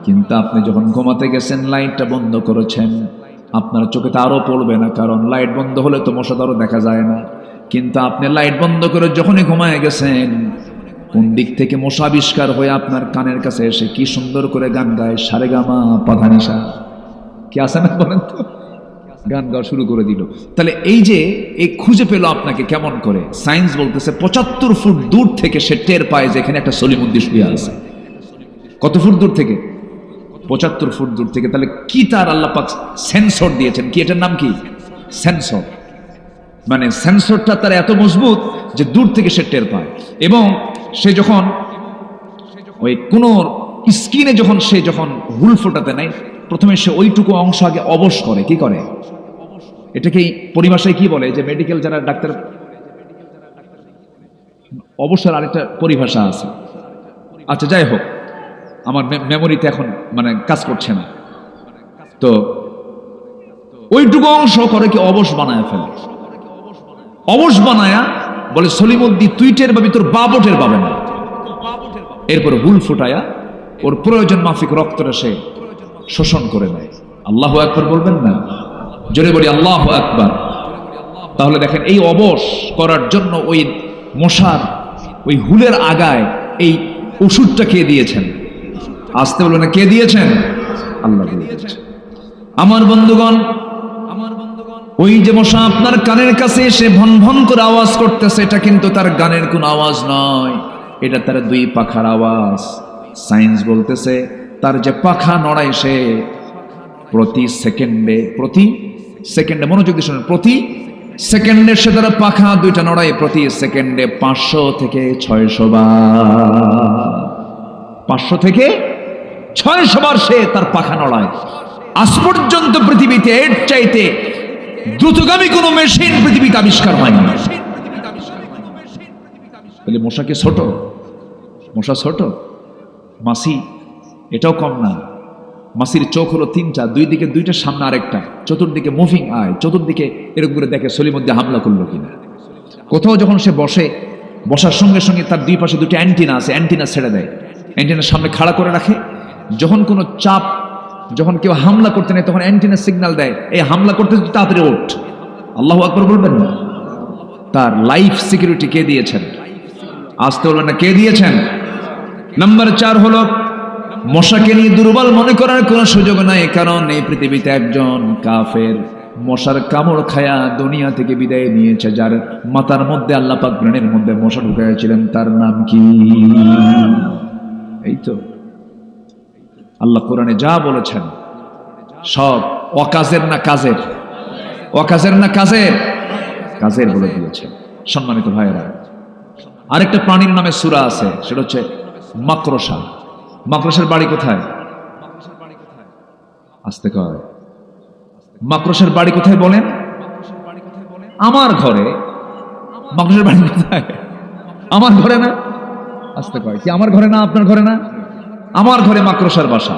কিন্তু আপনি যখন ঘুমাতে গেছেন, লাইটটা বন্ধ করেছেন, আপনার চোখে তো আরো পড়বে না, কারণ লাইট বন্ধ হলে তো মশা আরো দেখা যায় না। কিন্তু আপনি লাইট বন্ধ করে যখনই ঘুমায় গেছেন, কোন দিক থেকে মশা আবিষ্কার হয়ে আপনার কানের কাছে এসে কি সুন্দর করে গান গায়, সারেগামা পাধানিসা। কি আছে না বলেন তো? গান গাওয়া শুরু করে দিল। তাহলে এই যে এই খুঁজে পেল আপনাকে কেমন করে? সায়েন্স বলতেছে ৭৫ ফুট দূর থেকে সে টের পায় যে এখানে একটা সলিমুদ্দিন শুয়ে আছে। কত ফুট দূর থেকে? ৭৫ ফুট দূর থেকে। তাহলে কি তার আল্লাহ পাক সেন্সর দিয়েছেন, কি এটার নাম কি? সেন্সর। মানে সেন্সরটা তার এত মজবুত যে দূর থেকে সে টের পায়। এবং সে যখন ওই কোন স্কিনে যখন হুল ফোটাতে নেয়, প্রথমে সে ওইটুকু অংশ আগে অবশ করে। কি করে? এটাকে পরিভাষায় কি বলে? যে মেডিকেল যারা ডাক্তার, অবশ্যই আরেকটা পরিভাষা আছে। আচ্ছা, যাই হোক, আমার মেমোরিতে এখন মানে কাজ করছে না। তো ওইটুকু অংশ করে কি অবশ বানায় ফেলে। অবশ বানায়া বলে সলিমুদ্দিন তুই টের পাবি, তোর বাবটের পাবে না। এরপর হুল ফুটায়া ওর প্রয়োজন মাফিক রক্তটা সে শোষণ করে নেয়। আল্লাহু আকবার বলবেন না? জোরে বলি আল্লাহু আকবার। তাহলে দেখেন, এই অবশ করার জন্য ওই মশার ওই হুলের আগায় এই ওষুধটা কে দিয়েছেন? আসতে বলবেন না, কে দিয়েছেন? আল্লাহ দিয়েছেন। আমার বন্ধুগণ, ওই যে মশা আপনার কানের কাছে এসে ভন ভন করে আওয়াজ করতেছে, এটা কিন্তু তার গানের কোন আওয়াজ নয়, এটা তার 2 পাখার আওয়াজ। সায়েন্স বলতেছে তার যে পাখা নড়ায়, সে প্রতি সেকেন্ডে মনোযোগ দিয়ে শুনুন, প্রতি সেকেন্ডে সে তার পাখা 2টা নড়ায়। প্রতি সেকেন্ডে 500 থেকে 600 বার, 500 থেকে 600 বার সে তার পাখা নড়ায়। আজ পর্যন্ত পৃথিবীতে এর চাইতে দ্রুতগামী কোনো মেশিন পৃথিবীতে আবিষ্কার হয়নি। তাহলে মশাকে ছোট, মশা ছোট, মাছি এটাও কম না। মাছির চোখ হলো 3টা, 2 দিকে 2টা, সামনে আরেকটা, চতুর্দিকে মুভিং আয়, চতুর্দিকে এরকম করে দেখে সলিমুদ্দিন হামলা করলো কিনা। কোথাও যখন সে বসার সঙ্গে সঙ্গে তার 2 পাশে 2টা অ্যান্টিনা আছে, অ্যান্টিনা ছেড়ে দেয়, অ্যান্টিনার সামনে খাড়া করে রাখে। যখন কোনো চাপ যখন কেউ হামলা করতে নেই তখন অ্যান্টিনা সিগন্যাল দেয়, এই হামলা করতে তাড়াতাড়ি ওঠ। আল্লাহু আকবার বলবেন না? তার লাইফ সিকিউরিটি কে দিয়েছেন? আসতে বলবেন না, কে দিয়েছেন? নাম্বার 4 হলো মশাকে নিয়ে দুর্বল মনে করার কোনো সুযোগ নাই, কারণ এই পৃথিবীতে একজন কাফের মশার কামড় খায়া দুনিয়া থেকে বিদায় নিয়েছে, যার মাথার মধ্যে আল্লাহ পাক ব্রেনের মধ্যে মশা ঢুকাইছিলেন, তার নাম কি? এই তো আল্লাহ কোরআনে যা বলেছেন সব অকাজের না কাজের? অকাজের না কাজের? কাজের বলে দিয়েছেন। সম্মানিত ভাইয়েরা, আরেকটা প্রাণীর নামে সূরা আছে, সেটা হচ্ছে মাকড়সা। মাকড়সার বাড়ি কোথায়? আসতে কয়, মাকড়সার বাড়ি কোথায় বলেন? আমার ঘরে। মাকড়সার বাড়ি কোথায়? আমার ঘরে না? আসতে কয়, কি আমার ঘরে না? আপনার ঘরে না? আমার ঘরে মাকড়সার বাসা।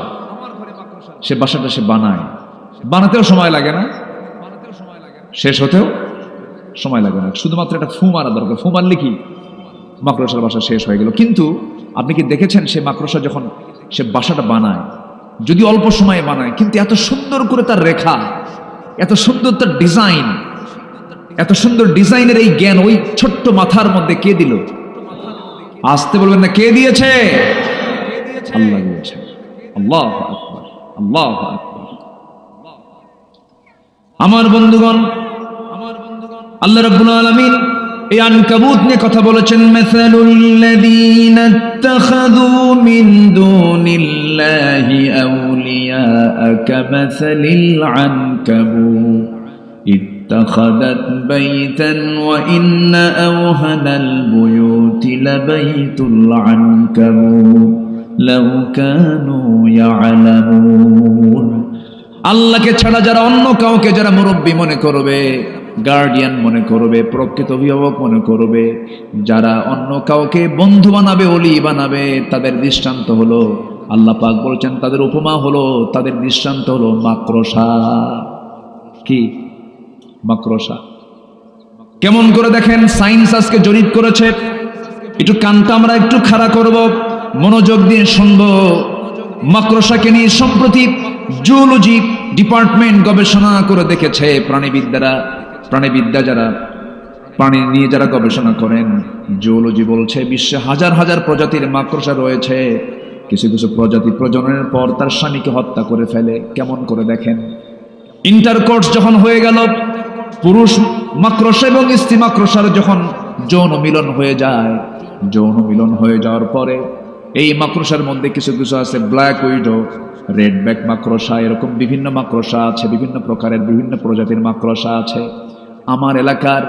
সে বাসাটা সে বানায়, বানাতেও সময় লাগে না, শেষ হতেও সময় লাগে না, শুধুমাত্র একটা ফু মারা দরকার। ফু মারলে কি মাকড়সার বাসা শেষ হয়ে গেল। কিন্তু আপনি কি দেখেছেন সে মাকড়সা যখন সে বাসাটা বানায়, যদি অল্প সময়ে বানায়, কিন্তু এত সুন্দর করে তার রেখা, এত সুন্দর তার ডিজাইন, এত সুন্দর ডিজাইনের এই জ্ঞান ওই ছোট্ট মাথার মধ্যে কে দিল? আসতে বলবেন না, কে দিয়েছে? আল্লাহ দিয়েছে। আল্লাহু আকবার, আল্লাহু আকবার। আমার বন্ধুগণ, আল্লাহ রাব্বুল আলামিন এই আনকাবুত নিয়ে কথা বলেছেন, মাসালুল্লাযীনা ইত্তাখাযু মিন দুনিল্লাহি আউলিয়া কামাসালিল আনকাবুত ইত্তাখাযাত বাইতান ওয়া ইন্না আওহানাল বুয়ুতি লাবাইতুল আনকাবুত লাউ কানু ইয়ালামুন। আল্লাহকে ছাড়া যারা অন্য কাউকে যারা মুরব্বী মনে করবে, গার্ডিয়ান মনে করবে, প্রকৃত অভিভাবক মনে করবে, যারা অন্য কাউকে বন্ধু বানাবে, ওলি বানাবে, তাদের দৃষ্টান্ত হলো, আল্লাহ পাক বলছেন তাদের উপমা হলো, তাদের দৃষ্টান্ত হলো মাকড়সা। কি? মাকড়সা। কেমন করে দেখেন, সায়েন্স আজকে জরিপ করেছে, একটু কানটা আমরা একটু খাড়া করব, মনোযোগ দিয়ে শুনবো। মাকড়সাকে নিয়ে সম্প্রতি জুওলজি ডিপার্টমেন্ট গবেষণা করে দেখেছে, প্রাণীবিদ্যা যারা প্রাণী নিয়ে যারা গবেষণা করেন, জুওলজি বলছে বিশ্বে হাজার হাজার প্রজাতির মাকড়সা রয়েছে। কিছু কিছু প্রজাতি প্রজননের পর তার স্বামীকে হত্যা করে ফেলে। কেমন করে দেখেন, ইন্টারকোর্স যখন হয়ে গেল, পুরুষ মাকড়সা এবং স্ত্রী মাকড়সার যখন যৌন মিলন হয়ে যায়, যৌন মিলন হয়ে যাওয়ার পরে এই মাকড়সার মধ্যে কিছু কিছু আছে ব্ল্যাক উইডো, রেড ব্যাক মাকড়সা, এরকম বিভিন্ন মাকড়সা আছে, বিভিন্ন প্রকারের বিভিন্ন প্রজাতির মাকড়সা আছে। আমার এলাকার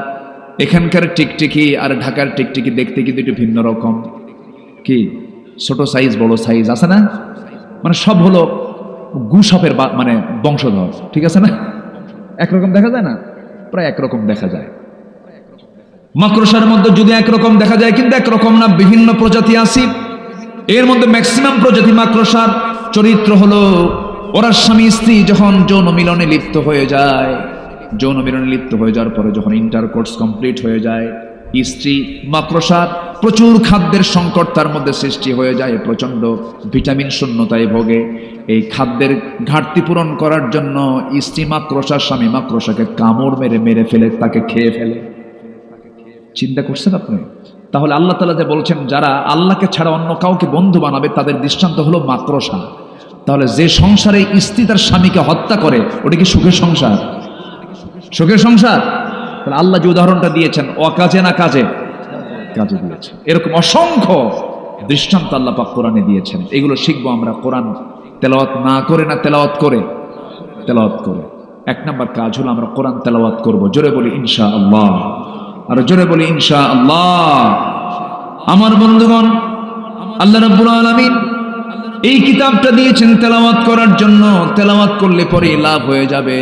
এখানকার টিকটিকি আর ঢাকার টিকটিকি দেখতে কিন্তু একটু ভিন্ন রকম। কি? ছোট সাইজ বড় সাইজ আছে না, মানে সব হলো গুসাপের মানে বংশধর, ঠিক আছে না? একরকম দেখা যায় না, প্রায় একরকম দেখা যায়। মাকড়সার মধ্যে যদি একরকম দেখা যায়, কিন্তু একরকম না, বিভিন্ন প্রজাতি আছে। এর মধ্যে ম্যাক্সিমাম প্রজাতি মাকড়সার চরিত্র হলো, ওরা স্বামী স্ত্রী যখন যৌন মিলনে লিপ্ত হয়ে যায়, যৌন মিলনে লিপ্ত হয়ে যাওয়ার পরে যখন ইন্টারকোর্স কমপ্লিট হয়ে যায়, স্ত্রী মাকড়সার প্রচুর খাদ্যের সংকট তার মধ্যে সৃষ্টি হয়ে যায়, প্রচন্ড ভিটামিন শূন্যতায় ভোগে। এই খাদ্যের ঘাটতি পূরণ করার জন্য স্ত্রী মাকড়সার স্বামী মাকড়সাকে কামড় মেরে মেরে ফেলে, তাকে খেয়ে ফেলে। চিন্তা করছেন আপনি? তাহলে আল্লাহ তাআলা যে বলছেন যারা আল্লাহকে ছাড়া অন্য কাউকে বন্ধু বানাবে তাদের দৃষ্টান্ত হলো মাকড়সা। তাহলে যে সংসারে স্ত্রী তার স্বামীকে হত্যা করে, ওটা কি সুখের সংসার? সুখের সংসার? তাহলে আল্লাহ যে উদাহরণটা দিয়েছেন, অকাজে না কাজে? কাজে দিয়েছেন। এরকম অসংখ্য দৃষ্টান্ত আল্লাহ পাক কোরআনে দিয়েছেন। এগুলো শিখবো আমরা কোরআন তেলাওয়াত না করে, না তেলাওয়াত করে? তেলাওয়াত করে। এক নাম্বার কাজ হলো আমরা কোরআন তেলাওয়াত করব। জোরে বলি ইনশাআল্লাহ, আর জোরে বলি ইনশাআল্লাহ। আমার বন্ধুগণ, আল্লাহ রাব্বুল আলামিন এই কিতাবটা দিয়েছেন তেলাওয়াত করার জন্য। তেলাওয়াত করলে পরে লাভ হয়ে যাবে,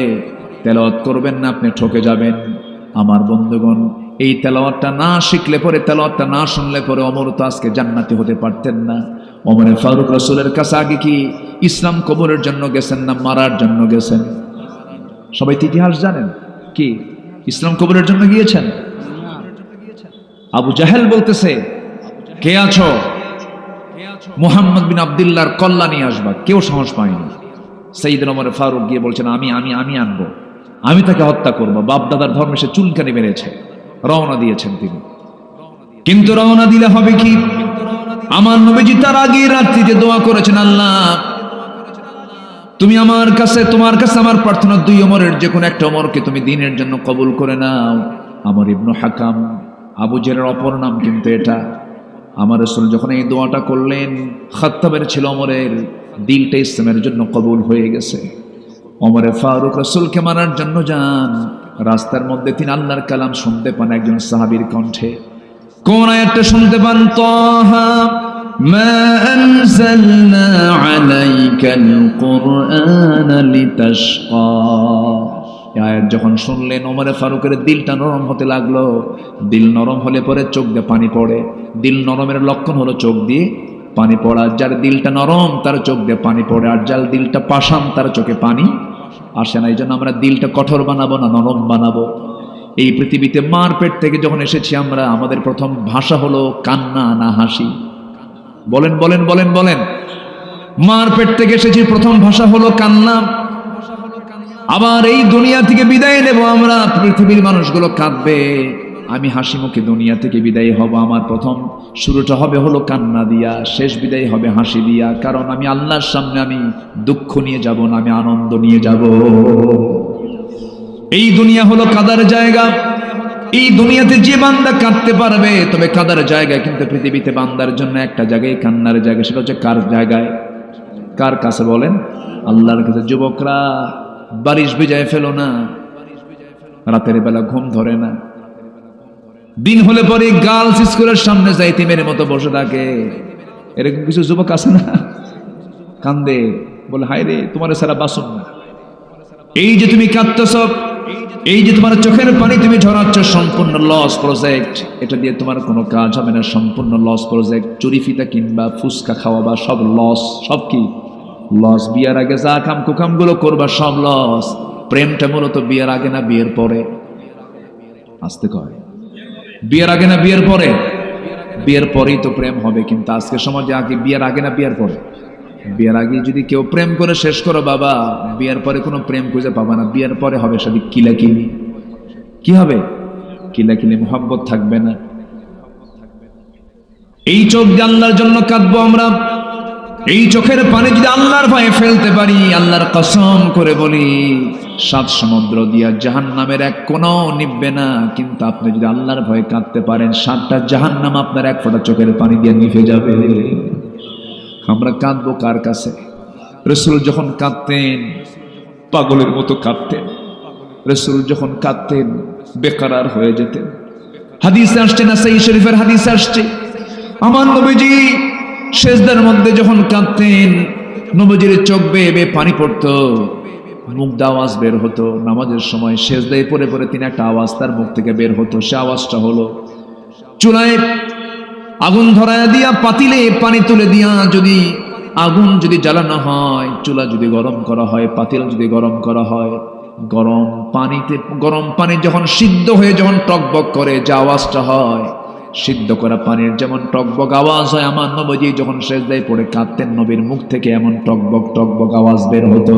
তেলাওয়াত করবেন না আপনি ঠকে যাবেন। আমার বন্ধুগণ, এই তেলাওয়াতটা না শিখলে পরে, তেলাওয়াতটা না শুনলে পরে ওমর তো আজকে জান্নাতি হতে পারতেন না। ওমরে ফারুক রাসূলের কাছে আগে কি ইসলাম কবুলের জন্য গেছেন না মারার জন্য গেছেন? সবাই তো ইতিহাস জানেন। কি ইসলাম কবুলের জন্য গিয়েছেন? আবু জাহেল বলতেছে, কে আছো? মুহাম্মদ বিন আব্দুল্লাহর কল্লা নিয়ে আসবা। কেউ সাহস পায়নি। সাইয়েদনা ওমর ফারুক গিয়ে বলছেন আমি আমি আমি আনবো, আমি তাকে হত্যা করব, বাপ দাদার ধর্মে সে চুলকানি মেরেছে। রওনা দিয়েছেন তিনি। কিন্তু রওনা দিলে হবে কি, আমার নবীজি তার আগে রাত্রিতে দোয়া করেছেন, আল্লাহ তুমি আমার কাছে, তোমার কাছে আমার প্রার্থনা, দুই ওমরের যে কোনো একটা ওমরকে তুমি দ্বীনের জন্য কবুল করে নাও। আমর ইবনে হাকাম, আবু জেরের অপর নাম কিন্তু এটা। আমার রাসূল যখন এই দোয়াটা করলেন, খাত্তাবের ছিল ওমরের দিলটা ইসলামের জন্য কবুল হয়ে গেছে। ওমরে ফারুক রাসূলকে মারার জন্য যান, রাস্তার মধ্যে তিনি আল্লাহর কালাম শুনতে পান একজন সাহাবীর কণ্ঠে। কোন আয়াতটা শুনতে পান? তাহা মা আনজালনা আলাইকাল কুরআনা লিতাশকা। এই আয়াত যখন শুনলেন, ওমরে ফারুকের দিলটা নরম হতে লাগলো। দিল নরম হলে পরে চোখ দিয়ে পানি পড়ে। দিল নরমের লক্ষণ হলো চোখ দিয়ে পানি পড়া। যার দিলটা নরম তার চোখ দিয়ে পানি পড়ে, আর যার দিলটা পাষাণ তার চোখে পানি আসে না। এই জন্য আমরা দিলটা কঠোর বানাবো না, নরম বানাবো। এই পৃথিবীতে মার পেট থেকে যখন এসেছি আমরা, আমাদের প্রথম ভাষা হলো কান্না না হাসি? বলেন বলেন বলেন বলেন। মার পেট থেকে এসেছি, প্রথম ভাষা হলো কান্না। আবার এই দুনিয়া থেকে বিদায় নেব আমরা, পৃথিবীর মানুষগুলো কাঁদবে, আমি হাসি মুখে দুনিয়া থেকে বিদায় হব। আমার প্রথম শুরুটা হবে হলো কান্না দিয়া, শেষ বিদায় হবে হাসি দিয়া। কারণ আমি আল্লাহর সামনে আমি দুঃখ নিয়ে যাব না, আমি আনন্দ নিয়ে যাব। এই দুনিয়া হলো কাদার জায়গা। এই দুনিয়াতে যে বান্দা কাঁদতে পারবে, তবে কাদার জায়গায় কিন্তু পৃথিবীতে বান্দার জন্য একটা জায়গায় কান্নার জায়গা। সেটা হচ্ছে কার জায়গায়? কার কাছে বলেন? আল্লাহর কাছে। যুবকরা, বারিশ ভিজায় ফেলো না, রাতের বেলা ঘুম ধরে না, দিন হলে পরে গার্লস স্কুলের সামনে যাই তিমের মতো বসে থাকে। এরকম কিছু যুবক আছে না? কান্দে, বলে হায় রে তোমার সারা বাসন না। এই যে তুমি কাঁদতেছ, এই যে তোমার চোখের পানি তুমি ঝরাচ্ছ, সম্পূর্ণ লস প্রজেক্ট। এটা দিয়ে তোমার কোনো কাজ হবে না, সম্পূর্ণ লস প্রজেক্ট। চুরি ফিতা কিনবা, ফুচকা খাওয়া বা সব লস। সব কি লস? বিয়ার আগে যা কাম কুকাম গুলো করবা সব লস। প্রেমটা মূলত বিয়ের আগে না বিয়ের পরে? আসতে কয় বিয়ের আগে না বিয়ের পরে? বিয়ের পরেই তো প্রেম হবে। কিন্তু আজকে সমাজে আগে বিয়ের আগে না বিয়ের পরে? বিয়ের আগে যদি কেউ প্রেম করে শেষ করো বাবা, বিয়ের পরে কোনো প্রেম খুঁজে পাবা না। বিয়ের পরে হবে সাথে কিলাকিলি। কি হবে? কিলাকিলি, মোহাব্বত থাকবে না। এই চোখ দিয়ে আল্লাহর জন্য কাঁদবো আমরা। এই চোখের পানি যদি আল্লাহর ভয়ে ফেলতে পারি, আল্লাহর কসম করে বলি, 7 সমুদ্র দিয়া জাহান্নামের এক কোণও নিভবে না। কিন্তু আপনি যদি আল্লাহর ভয়ে কাঁদতে পারেন, 7টা জাহান্নাম আপনার এক ফোঁটা চোখের পানি দিয়ে নিভে যাবে। আমরা কাঁদবো কার কাছে? রাসূল যখন কাঁদতেন পাগলের মতো কাঁদতেন। রাসূল যখন কাঁদতেন বেকরার হয়ে যেতেন। হাদিসে আসছে, নাসাঈ শরীফের হাদিসে আসছে, আমার নবীজি সেজদার মধ্যে যখন কাঁদতেন, নবীজির চোখ বেয়ে বেয়ে পানি পড়তো, মুখ দিয়ে আওয়াজ বের হতো। নামাজের সময় সেজদায় পড়ে পড়ে তিনি একটা আওয়াজ তার মুখ থেকে বের হতো। সে আওয়াজটা হলো, চুলায় আগুন ধরায়া দিয়া পাতিলে পানি তুলে দিয়া যদি আগুন যদি জ্বালানো হয়, চুলা যদি গরম করা হয়, পাতিল যদি গরম করা হয়, গরম পানি যখন সিদ্ধ হয়ে যখন টকবক করে যে আওয়াজটা হয়, সিদ্ধ করা পানির যেমন টকবক আওয়াজ হয়, আমার নবীজি যখন সেজদায় পড়ে কাঁদতেন, নবীর মুখ থেকে এমন টকবক টকবক আওয়াজ বের হতো।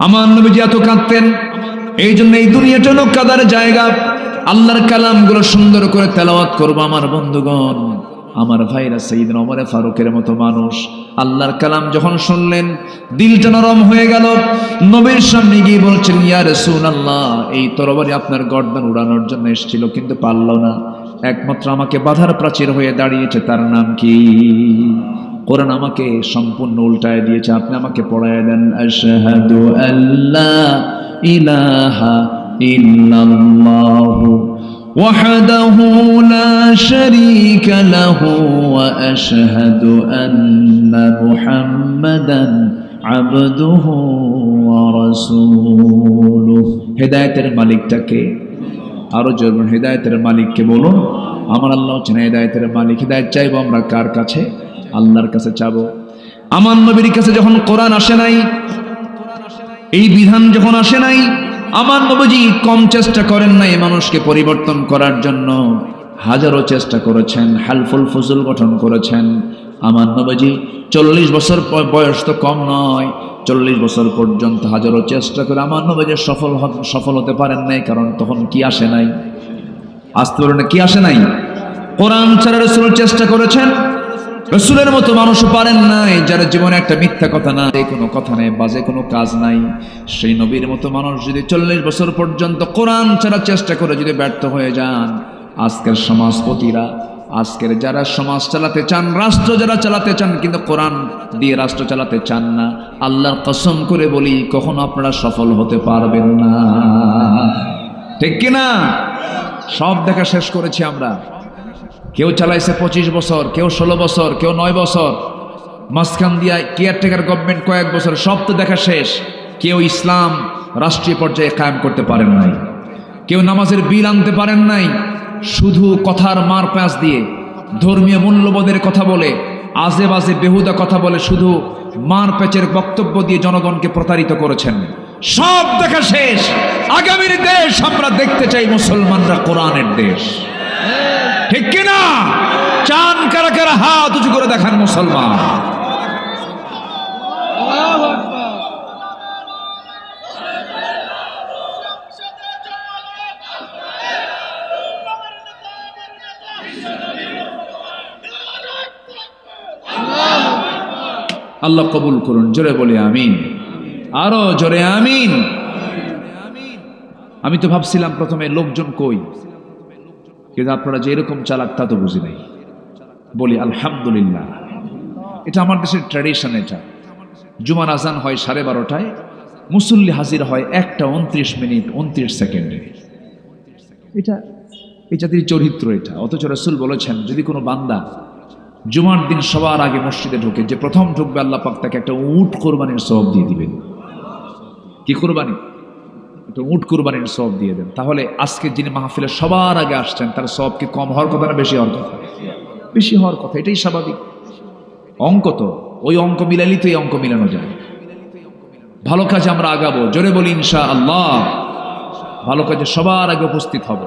আমার নবীজি এত কাঁদতেন। এই জন্য এই দুনিয়াটা হলো কাদার জায়গা। আল্লাহর কালামগুলো সুন্দর করে তেলাওয়াত করবো আমার বন্ধুগণ, আমার ভাইরা। সাইয়েদনা ওমরে ফারুকের মতো মানুষ আল্লাহর কালাম যখন শুনলেন, দিলটা নরম হয়ে গেল। নবীর সামনে গিয়ে বলছেন, ইয়া রাসূলুল্লাহ, এই তরবারি আপনার গর্দান উড়ানোর জন্য এসেছিল, কিন্তু পারল না। একমাত্র আমাকে বাধার প্রাচীর হয়ে দাঁড়িয়েছে, তার নাম কি? কোরআন আমাকে সম্পূর্ণ উল্টায় দিয়েছে। আপনি আমাকে পড়ায় দেন, আশহাদু আল্লা ইলাহা ইল্লাল্লাহু ওয়াহদাহু লা শারীকা লাহু ওয়া আশহাদু আন্না মুহাম্মাদান আবদুহু ওয়া রাসূলুহু। হেদায়েতের মালিকটাকে আরো জোরে হেদায়েতের মালিককে বলুন। আমার আল্লাহ হচ্ছেন হেদায়েতের মালিক। হেদায়েত চাইবো আমরা কার কাছে? আল্লাহর কাছে চাবো। আমার নবীর কাছে যখন কোরআন আসে নাই, এই বিধান যখন আসে নাই, আমার নবীজি কম চেষ্টা করেন নাই মানুষকে পরিবর্তন করার জন্য। হাজারো চেষ্টা করেছেন, হালফুল ফুজুল গঠন করেছেন। আমার নবীজি 40 বছর বয়স তো কম নয়, 40 বছর পর্যন্ত হাজারো চেষ্টা করে আমার নবী সফল হতে পারেন নাই। কারণ তখন কি আসে নাই? আসতে বলেন কি আসে নাই? কোরআন ছাড়া রাসূল চেষ্টা করেছেন, রাসূলের মতো মানুষও পারেন নাই, যার জীবনে একটা মিথ্যা কথা না, কোনো কথা নেই, বাজে কোনো কাজ নাই। সেই নবীর মতো মানুষ যদি 40 বছর পর্যন্ত কোরআন ছাড়া চেষ্টা করে যদি ব্যর্থ হয়ে যান, আজকের সমাজপতিরা, আজকের যারা সমাজ চালাতে চান, রাষ্ট্র যারা চালাতে চান, কিন্তু কোরআন দিয়ে রাষ্ট্র চালাতে চান না, আল্লাহর কসম করে বলি কখনো আপনারা সফল হতে পারবেন না। ঠিক কিনা? সব দেখা শেষ করেছি আমরা। কেউ চালাইছে 25 বছর, কেউ 16 বছর, কেউ 9 বছর, মাঝখান দিয়া কেয়ারটেকার গভর্নমেন্ট কয়েক বছর, সব তো দেখা শেষ। কেউ ইসলাম রাষ্ট্রীয় পর্যায়ে কায়েম করতে পারেন নাই, কেউ নামাজের বিল আনতে পারেন নাই। শুধু কথার মার প্যাঁচ দিয়ে, ধর্মীয় মূল্যবোধের কথা বলে, আজে বাজে বেহুদা কথা বলে, শুধু মার প্যাচের বক্তব্য দিয়ে জনগণকে প্রতারিত করেছেন। সব দেখা শেষ। আগামীর দেশ আমরা দেখতে চাই মুসলমানরা কোরআনের দেশ। ঠিক কিনা? চান কারা কারা? হাত উঁচু করে দেখান মুসলমান। আল্লাহ কবুল করুন। জোরে বলে আমিন, আরো জোরে আমিন। আমি তো ভাবছিলাম প্রথমে লোকজন কই, কিন্তু আপনারা যে এরকম চালাক তা তো বুঝি নাই। বলি আলহামদুলিল্লাহ। এটা আমার দেশের ট্র্যাডিশন। এটা জুমার আজান হয় 12:30টায়, মুসল্লি হাজির হয় 1:29:29 এটা এই জাতির চরিত্র এটা। অথচ রাসূল বলেছেন, যদি কোনো বান্দা জুমার দিন সবার আগে মসজিদে ঢোকে, যে প্রথম ঢুকবে আল্লাহ পাক তাকে একটা উট কোরবানির সওয়াব দিয়ে দিবেন। কি কোরবানি? একটা উট কোরবানির সওয়াব দিয়ে দেন। তাহলে আজকে যিনি মাহফিলে সবার আগে আসছেন, তার সওয়াব কি কম হওয়ার কথা না বেশি হওয়ার কথা? বেশি হওয়ার কথা। এটাই স্বাভাবিক অঙ্ক। তো ওই অঙ্ক মিলালেই তো এই অঙ্ক মিলানো যায়। ভালো কাজে আমরা আগাবো, জোরে বলি ইনশাআল্লাহ। ভালো কাজে সবার আগে উপস্থিত হব,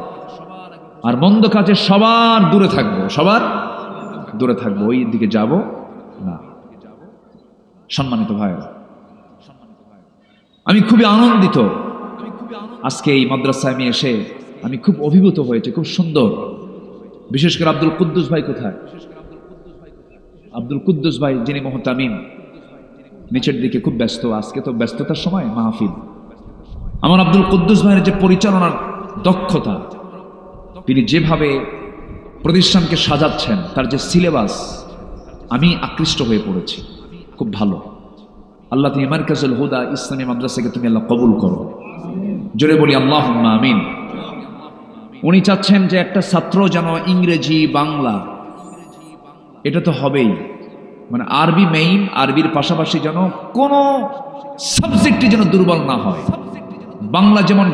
আর মন্দ কাজে সবার দূরে থাকবো, সবার দূরে থাকবো, ওই দিকে যাব না। সম্মানিত ভাইরা, আমি খুবই আনন্দিত আজকে এই মাদ্রাসায় আমি এসে। আমি খুব অভিভূত হয়েছে, খুব সুন্দর। বিশেষ করে আব্দুল কুদ্দুস ভাই কোথায়? আব্দুল কুদ্দুস ভাই যিনি মুহতামিম, নিচের দিকে খুব ব্যস্ত। আজকে তো ব্যস্ততার সময় মাহফিল। আমার আব্দুল কুদ্দুস ভাইয়ের যে পরিচালনার দক্ষতা, তিনি যেভাবে প্রতিষ্ঠানকে সাজাচ্ছেন, তার যে সিলেবাস, আমি আকৃষ্ট হয়ে পড়েছি। খুব ভালো। আল্লাহ তুমি মারকাজুল হুদা ইসলামী মাদ্রাসাকে তুমি আল্লাহ কবুল করো। জোরে বলি আল্লাহুম্মা আমিন। উনি চাচ্ছেন যে একটা ছাত্র যেন ইংরেজি, বাংলা, এটা তো হবেই, মানে আরবি মেইন, আরবির পাশাপাশি যেন কোনো সাবজেক্টে যেন দুর্বল না হয়। বাংলা যেমন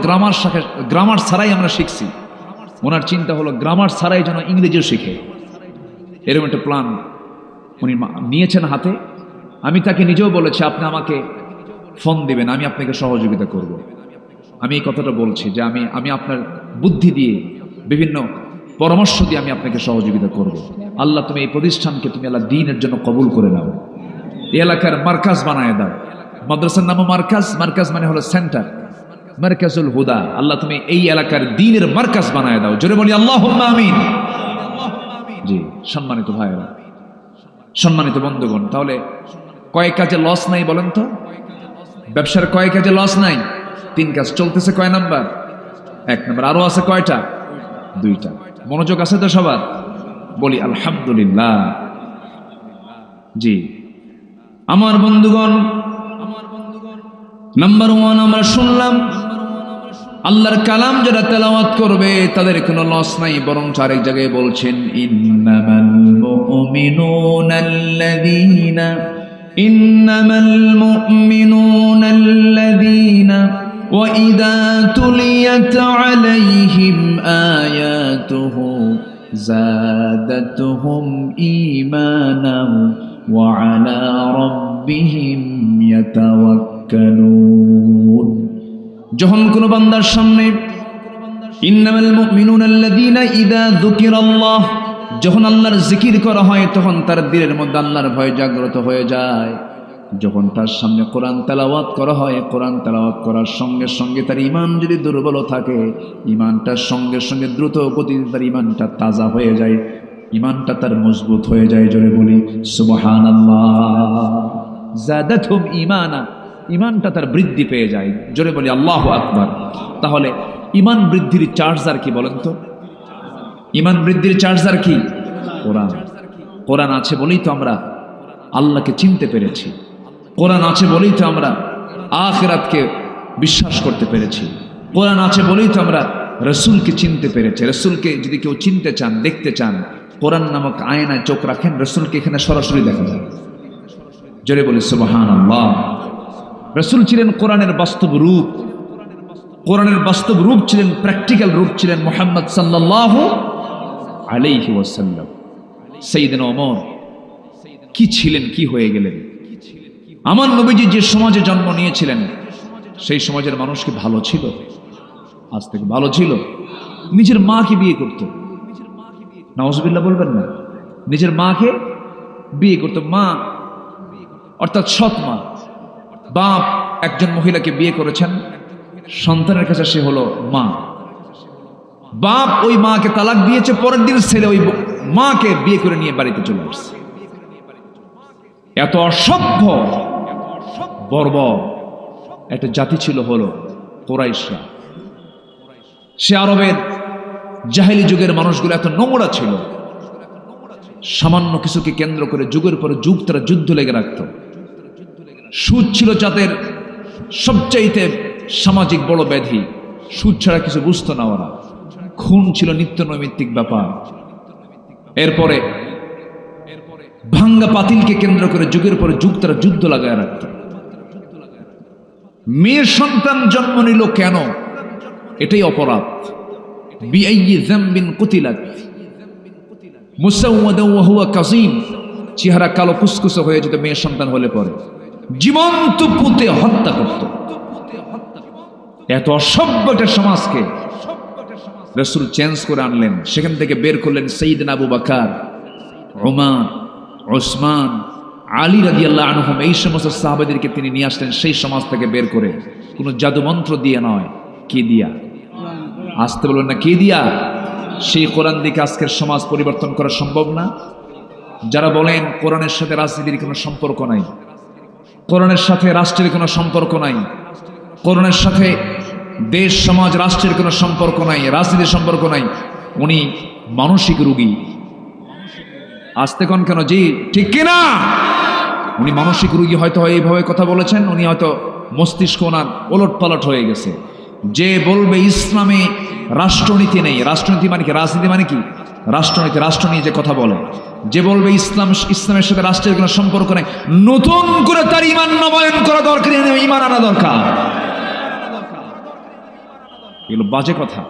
গ্রামার ছাড়াই আমরা শিখছি, ওনার চিন্তা হলো গ্রামার ছাড়াই যেন ইংরেজিও শিখে। এরকম একটা প্ল্যান উনি নিয়েছেন হাতে। আমি তাকে নিজেও বলেছি, আপনি আমাকে ফোন দিবেন, আমি আপনাকে সহযোগিতা করব। আমি এই কথাটা বলছি যে আমি আপনার বুদ্ধি দিয়ে, বিভিন্ন পরামর্শ দিয়ে আমি আপনাকে সহযোগিতা করব। আল্লাহ তুমি এই প্রতিষ্ঠানকে তুমি আল্লাহ দ্বীনের জন্য কবুল করে নাও, এই এলাকার মার্কাজ বানায় দাও। মাদ্রাসার নামও মার্কাজ, মার্কাজ মানে হলো সেন্টার, মারকাজুল হুদা। আল্লাহ তুমি এই এলাকার দ্বীনের মার্কাজ বানায় দাও। জোরে বলি আল্লাহুম্মা আমিন। জি সম্মানিত ভাইরা, সম্মানিত বন্ধুগণ, তাহলে কয় কাজে লস নাই বলেন তো? ব্যবসার কয় কাজে লস নাই? 3 কাজ চলতেছে। কয় নাম্বার? 1 নাম্বার। আরো আছে কয়টা? 2টা। মনোযোগ আছে তো সবার? বলি আলহামদুলিল্লাহ। জি আমার বন্ধুগণ, নাম্বার 1 আমরা শুনলাম, আল্লাহর কালাম যারা তেলাওয়াত করবে তাদের কোনো লস নাই, বরং আরেক জায়গায় বলছেন ইন্নামাল মুমিনুনাল্লাযীনা ওয়া ইযা তুলিয়াত আলাইহিম আয়াতুহু যাদাতুহুম ঈমানান ওয়া আলা রাব্বিহিম ইয়াতাওয়াক্কালুন। যখন কোন বান্দার সামনে ইন্নামাল মুমিনুনাল্লাযীনা ইযা যুকিরাল্লাহ, যখন আল্লাহর জিকির করা হয় তখন তার দিলের মধ্যে আল্লাহর ভয় জাগ্রত হয়ে যায়। যখন তার সামনে কোরআন তেলাওয়াত করা হয়, কোরআন তেলাওয়াত করার সঙ্গে সঙ্গে তার ঈমান যদি দুর্বল থাকে, ঈমানটার সঙ্গে সঙ্গে দ্রুত গতিতে তার ঈমানটা তাজা হয়ে যায়, ঈমানটা তার মজবুত হয়ে যায়। জোরে বলি সুবহানাল্লাহ। যাদাতহুম ঈমানা, ঈমানটা তার বৃদ্ধি পেয়ে যায়। জোরে বলি আল্লাহু আকবার। তাহলে ঈমান বৃদ্ধির চার্জার কি বলেন তো? ঈমান বৃদ্ধির চার্জার কি? কোরআন। কোরআন আছে বলেই তো আমরা আল্লাহকে চিনতে পেরেছি। কোরআন আছে বলেই তো আমরা আখিরাতকে বিশ্বাস করতে পেরেছি। কোরআন আছে বলেই তো আমরা রসুলকে চিনতে পেরেছি। রসুলকে যদি কেউ চিনতে চান, দেখতে চান, কোরআন নামক আয়নায় চোখ রাখেন, রসুলকে এখানে সরাসরি দেখা যায়। জোরে বলি সুবহানাল্লাহ। রসুল ছিলেন কোরআনের বাস্তব রূপ। কোরআনের বাস্তব রূপ ছিলেন, প্র্যাকটিক্যাল রূপ ছিলেন মুহাম্মদ সাল্লাল্লাহু আলাইহি ওয়াসাল্লাম। সাইয়েদনা ওমর কি ছিলেন, কি হয়ে গেলেন? আমার নবীজি যে সমাজে জন্ম নিয়েছিলেন সেই সমাজের মানুষ কি ভালো ছিল? আজ থেকে ভালো ছিল? নিজের মাকে বিয়ে করত, নাউজুবিল্লাহ বলবেন না, নিজের মাকে বিয়ে করত। মা অর্থাৎ সৎ মা, বাপ একজন মহিলাকে বিয়ে করেছেন, সন্তানের কাছে সে হলো মা। বাপ ওই মাকে তালাক দিয়েছে, পরের দিন ছেলে ওই মাকে বিয়ে করে নিয়ে বাড়িতে চলে আসছে। এত অসভ্য বর্বর একটা জাতি ছিল হলো কুরাইশরা। সে আরবের জাহেলি যুগের মানুষগুলো এত নোংরা ছিল, সামান্য কিছুকে কেন্দ্র করে যুগের পর যুগ তারা যুদ্ধ লেগে রাখত। সুদ ছিল যাদের সবচাইতে সামাজিক বড় ব্যাধি, সুদ ছাড়া কিছু বুঝতো না ওরা। খুন ছিল নিত্য নৈমিত্তিক ব্যাপার। এরপরে ভাঙ্গা পাতিলকে কেন্দ্র করে যুগের পরে যুগ তারা যুদ্ধ লাগায় রাখত। মেয়ের সন্তান জন্ম নিল কেন? এটাই অপরাধ। বিআইয়ি যামবিন কুতিলাত মুসাওয়াদান ওয়া হুয়া কাযীম, চেহারা কালো কুসকুসে হয়ে যেত মেয়ের সন্তান হলে পরে, জীবন্ত পুঁতে হত্যা করত। এত অসভ্য একটা সমাজকে রাসূল চেঞ্জ করে আনলেন। সেখান থেকে বের করলেন সাইয়েদনা আবু বকর, ওমর, ওসমান, আলী রাদিয়াল্লাহু আনহুম। এই সমস্ত সাহাবাদেরকে তিনি নিয়ে আসলেন সেই সমাজ থেকে বের করে। কোনো জাদু মন্ত্র দিয়ে নয়। কি দিয়া? আসতে বলবেন না, কি দিয়া? সেই কোরআন দিকে আজকের সমাজ পরিবর্তন করা সম্ভব না। যারা বলেন কোরআনের সাথে রাজনীতির কোনো সম্পর্ক নাই, কোরআনের সাথে রাষ্ট্রের কোনো সম্পর্ক নাই, কোরআনের সাথে দেশ সমাজ রাষ্ট্রের কোনো সম্পর্ক নাই, রাজনীতির সম্পর্ক নাই, উনি মানসিক রোগী। আসতে কোন কেন? জি ঠিক কিনা? উনি মানসিক রোগী। হয়তো এইভাবে কথা বলেছেন, উনি হয়তো মস্তিষ্ক ওনার ওলট পালট হয়ে গেছে। যে বলবে ইসলামে রাষ্ট্রনীতি নেই, রাষ্ট্রনীতি মানে কি? রাজনীতি মানে কি? রাষ্ট্রনীতি, রাষ্ট্র নিয়ে যে কথা বলে, যে বলবে ইসলামের সাথে রাষ্ট্রের কোনো সম্পর্ক নেই, নতুন করে তার ঈমান নবায়ন করা দরকার, ঈমান আনা দরকার। এগুলো বাজে কথা।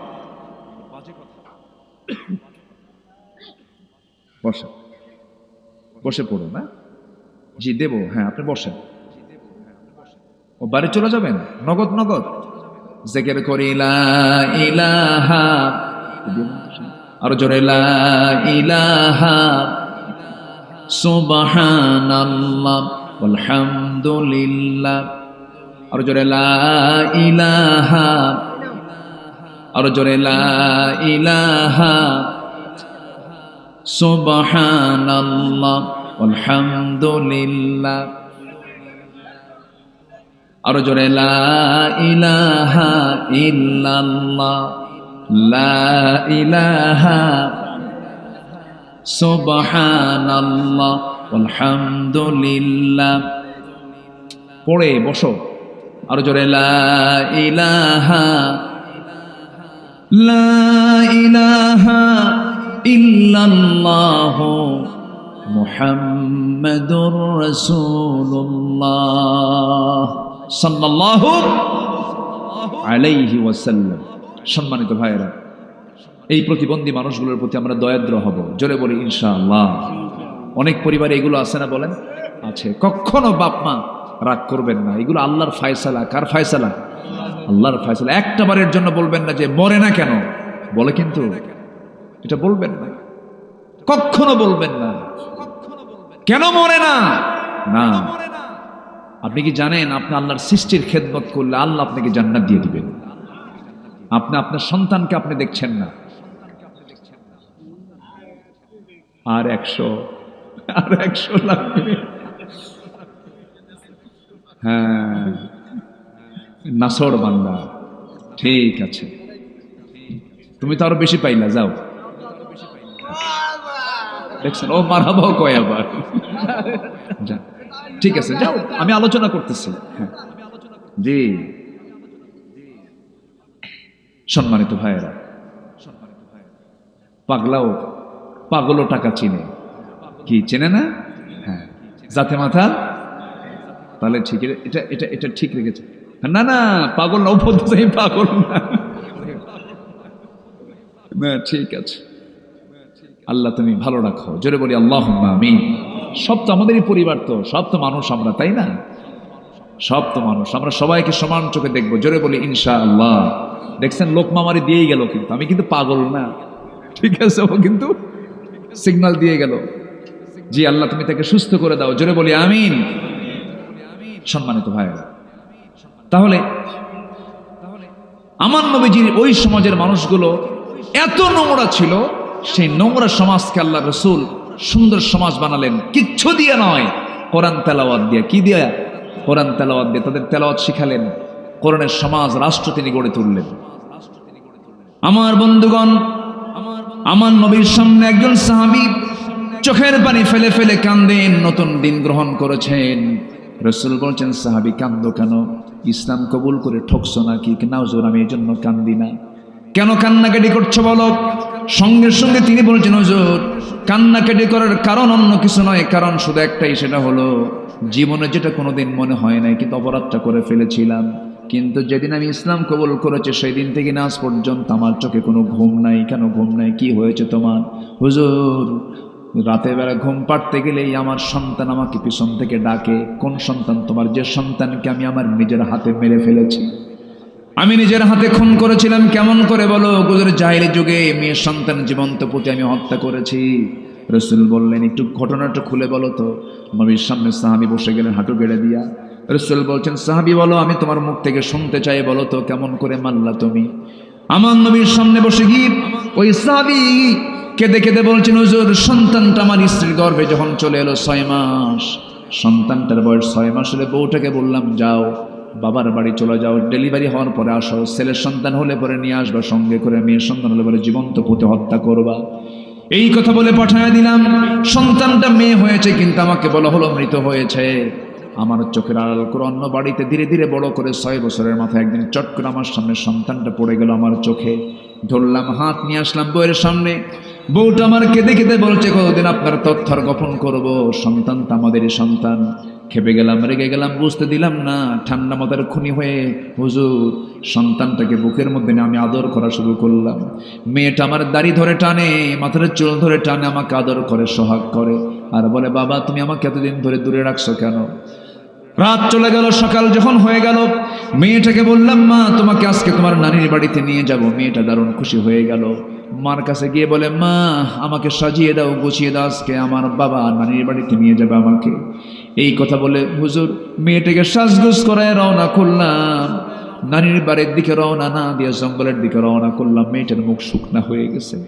বসে বসে পড়ো না? জি দেবো। হ্যাঁ আপনি বসেন। ও বাড়ি চলে যাবেন? নগদ নগদ জিকির করি লা ইলাহা, আরো জোরে লা ইলাহা সুবহানাল্লাহ ওয়ালহামদুলিল্লাহ, আরো জোরে লা ইলাহা, আরো জোরে লা ইলাহা সুবহানাল্লাহ ওয়ালহামদুলিল্লাহ, আরো জোরে লা ইলাহা ইল্লাল্লাহ, লা ইলাহা সুবহানাল্লাহ ওয়ালহামদুলিল্লাহ। পড়ে বসো। আরো জোরে লা ইলাহা, লা ইলাহা ইল্লাল্লাহ মুহাম্মাদুর রাসূলুল্লাহ সাল্লাল্লাহু আলাইহি ওয়াসাল্লাম। সম্মানিত ভাইয়েরা, এই প্রতিবন্ধী মানুষগুলোর প্রতি আমরা দয়াদ্র হব। জোরে বলি ইনশাআল্লাহ। অনেক পরিবারে এগুলো আছে না? বলেন আছে। কখনো বাপ মা রাগ করবেন না, এগুলো আল্লাহর ফয়সালা। কার ফয়সালা? আল্লাহর ফয়সালা। একটা বারের জন্য বলবেন না যে মরে না কেন, বলে কিন্তু এটা বলবেন না। কখনো বলবেন না কেন মরে না। না, আপনি কি জানেন আপনি আল্লাহর সৃষ্টির খেদমত করলে আল্লাহ আপনাকে জান্নাত দিয়ে দিবেন। আপনি আপনার সন্তানকে আপনি দেখছেন না, আর 100 লাগবে। হ্যাঁ, নাসর বান্দা, ঠিক আছে, তুমি তো আরো বেশি পাইলা, যাও। দেখছেন, ও মারাবাও কয় আবার। যা, ঠিক আছে, যাও, আমি আলোচনা করতেছি। হ্যাঁ, জি, সম্মানিত ভাইয়েরা, পাগলও টাকা চিনে, কি চেনে না? হ্যাঁ, জাতে মাথা, তাহলে ঠিক, এটা এটা এটা ঠিক রেখেছে। না না, পাগল না, বলতে পাগল না, না, ঠিক আছে, আল্লাহ তুমি ভালো রাখো, জোরে বলি আল্লাহুম্মা আমিন। সব তো আমাদেরই পরিবার, তো সব তো মানুষ আমরা, তাই না? সব তো মানুষ, আমরা সবাইকে সমান চোখে দেখবো, জোরে বলি ইনশাআল্লাহ। দেখছেন, লোকমা আমারে দিয়েই গেল, কিন্তু আমি কিন্তু পাগল না, ঠিক আছে, ও কিন্তু সিগন্যাল দিয়ে গেল। জি আল্লাহ তুমি তাকে সুস্থ করে দাও, জোরে বলি আমিন। সম্মানিত ভাইরা, তাহলে আমার নবীজির ওই সমাজের মানুষগুলো এত নোংরা ছিল, সেই নোংরা সমাজকে আল্লাহ রসুল সুন্দর সমাজ বানালেন, কিচ্ছু দিয়ে নয়, কোরআন তেলাওয়াত দিয়ে। কি দিয়ে? কোরআন তেলাওয়াত দিয়ে তাদের তেলাওয়াত শিখালেন, কোরআনের সমাজ রাষ্ট্র তিনি গড়ে তুললেন। আমার বন্ধুগণ, আমার নবীর সামনে একজন সাহাবী চোখের পানি ফেলে ফেলে কান্দেন, নতুন দিন গ্রহণ করেছেন। রসুল বলছেন, সাহাবী কান্দো কেন? ইসলাম কবুল করে ঠকছো নাকি? না হুজুর, আমি এই জন্য কান্দি না। কেন কান্নাকাটি করছো বলো? সঙ্গে সঙ্গে তিনি বলছেন, হুজুর কান্নাকাটি করার কারণ অন্য কিছু নয়, কারণ শুধু একটাই, সেটা হলো জীবনে যেটা কোনোদিন মনে হয় নাই, কিন্তু অপরাধটা করে ফেলেছিলাম। কিন্তু যেদিন আমি ইসলাম কবুল করেছি সেই দিন থেকে আজ পর্যন্ত আমার চোখে কোনো ঘুম নাই। কেন ঘুম নাই? কি হয়েছে তোমার? হুজুর রাতের বেলা ঘুম পাড়তে গেলেই আমার সন্তান আমাকে পিছন থেকে ডাকে। কোন সন্তান? তোমার যে সন্তানকে আমি আমার নিজের হাতে মেরে ফেলেছি, আমি নিজের হাতে খুন করেছিলাম। কেমন করে বলো? গুজর জাহিলি যুগে মেয়ের সন্তান জীবন্ত পুঁতে আমি হত্যা করেছি। রসুল বললেন, একটু ঘটনাটা খুলে বলো তো। নবীর সামনে সাহাবী বসে গেলেন হাঁটু গেড়ে দিয়া। রসুল বলছেন, সাহাবী বলো, আমি তোমার মুখ থেকে শুনতে চাই, বলো তো কেমন করে মারলা তুমি? আমার নবীর সামনে বসে গিয়ে ওই সাহাবী কেঁদে কেঁদে বলছেন, হুজুর সন্তানটা আমার স্ত্রীর গর্ভে যখন চলে এলো 6 মাস, সন্তানটার বয়স 6 মাস হলে বউটাকে বললাম, যাও বাবার বাড়ি চলে যাও, ডেলিভারি হওয়ার পরে আসো, ছেলের সন্তান হলে পরে নিয়ে আসবা সঙ্গে করে, মেয়ের সন্তান হলে পরে জীবন্ত পুঁতে হত্যা করবা। এই কথা বলে পাঠায় দিলাম। সন্তানটা মেয়ে হয়েছে, কিন্তু আমাকে বলা হলো মৃত হয়েছে। আমার চোখের আড়াল করে অন্য বাড়িতে ধীরে ধীরে বড় করে 6 বছরের মাথায় একদিন চট করে আমার সামনে সন্তানটা পড়ে গেল আমার চোখে। ধরলাম, হাত নিয়ে আসলাম বউয়ের সামনে। বউটা আমার কেঁদে কেঁদে বলছে, কতদিন আপনার তথ্যর গোপন করব, সন্তানটা আমাদেরই সন্তান। খেপে গেলাম, রেগে গেলাম, বুঝতে দিলাম না। ঠান্ডা মাথার খুনি হয়ে হুজুর সন্তানটাকে বুকের মধ্যে নিয়ে আমি আদর করা শুরু করলাম। মেয়েটা আমার দাড়ি ধরে টানে, মাথার চুল ধরে টানে, আমাকে আদর করে, সোহাগ করে, আর বলে, বাবা তুমি আমাকে এতদিন ধরে দূরে রাখছো কেন? রাত চলে গেল, সকাল যখন হয়ে গেল, মেয়েটাকে বললাম, মা তোমাকে আজকে তোমার নানির বাড়িতে নিয়ে যাব। মেয়েটা দারুণ খুশি হয়ে গেল। মার কাছে গিয়ে বলে, মা আমাকে সাজিয়ে দাও, গুছিয়ে দাও, আজকে আমার বাবা নানির বাড়িতে নিয়ে যাবে আমাকে। এই কথা বলে হুজুর মেয়েটাকে সাজগুজ করায় রওনা করলাম। নানির বাড়ির দিকে রওনা না দিয়ে জঙ্গলের দিকে রওনা করলাম। মেয়েটার মুখ শুকনা হয়ে গেছে।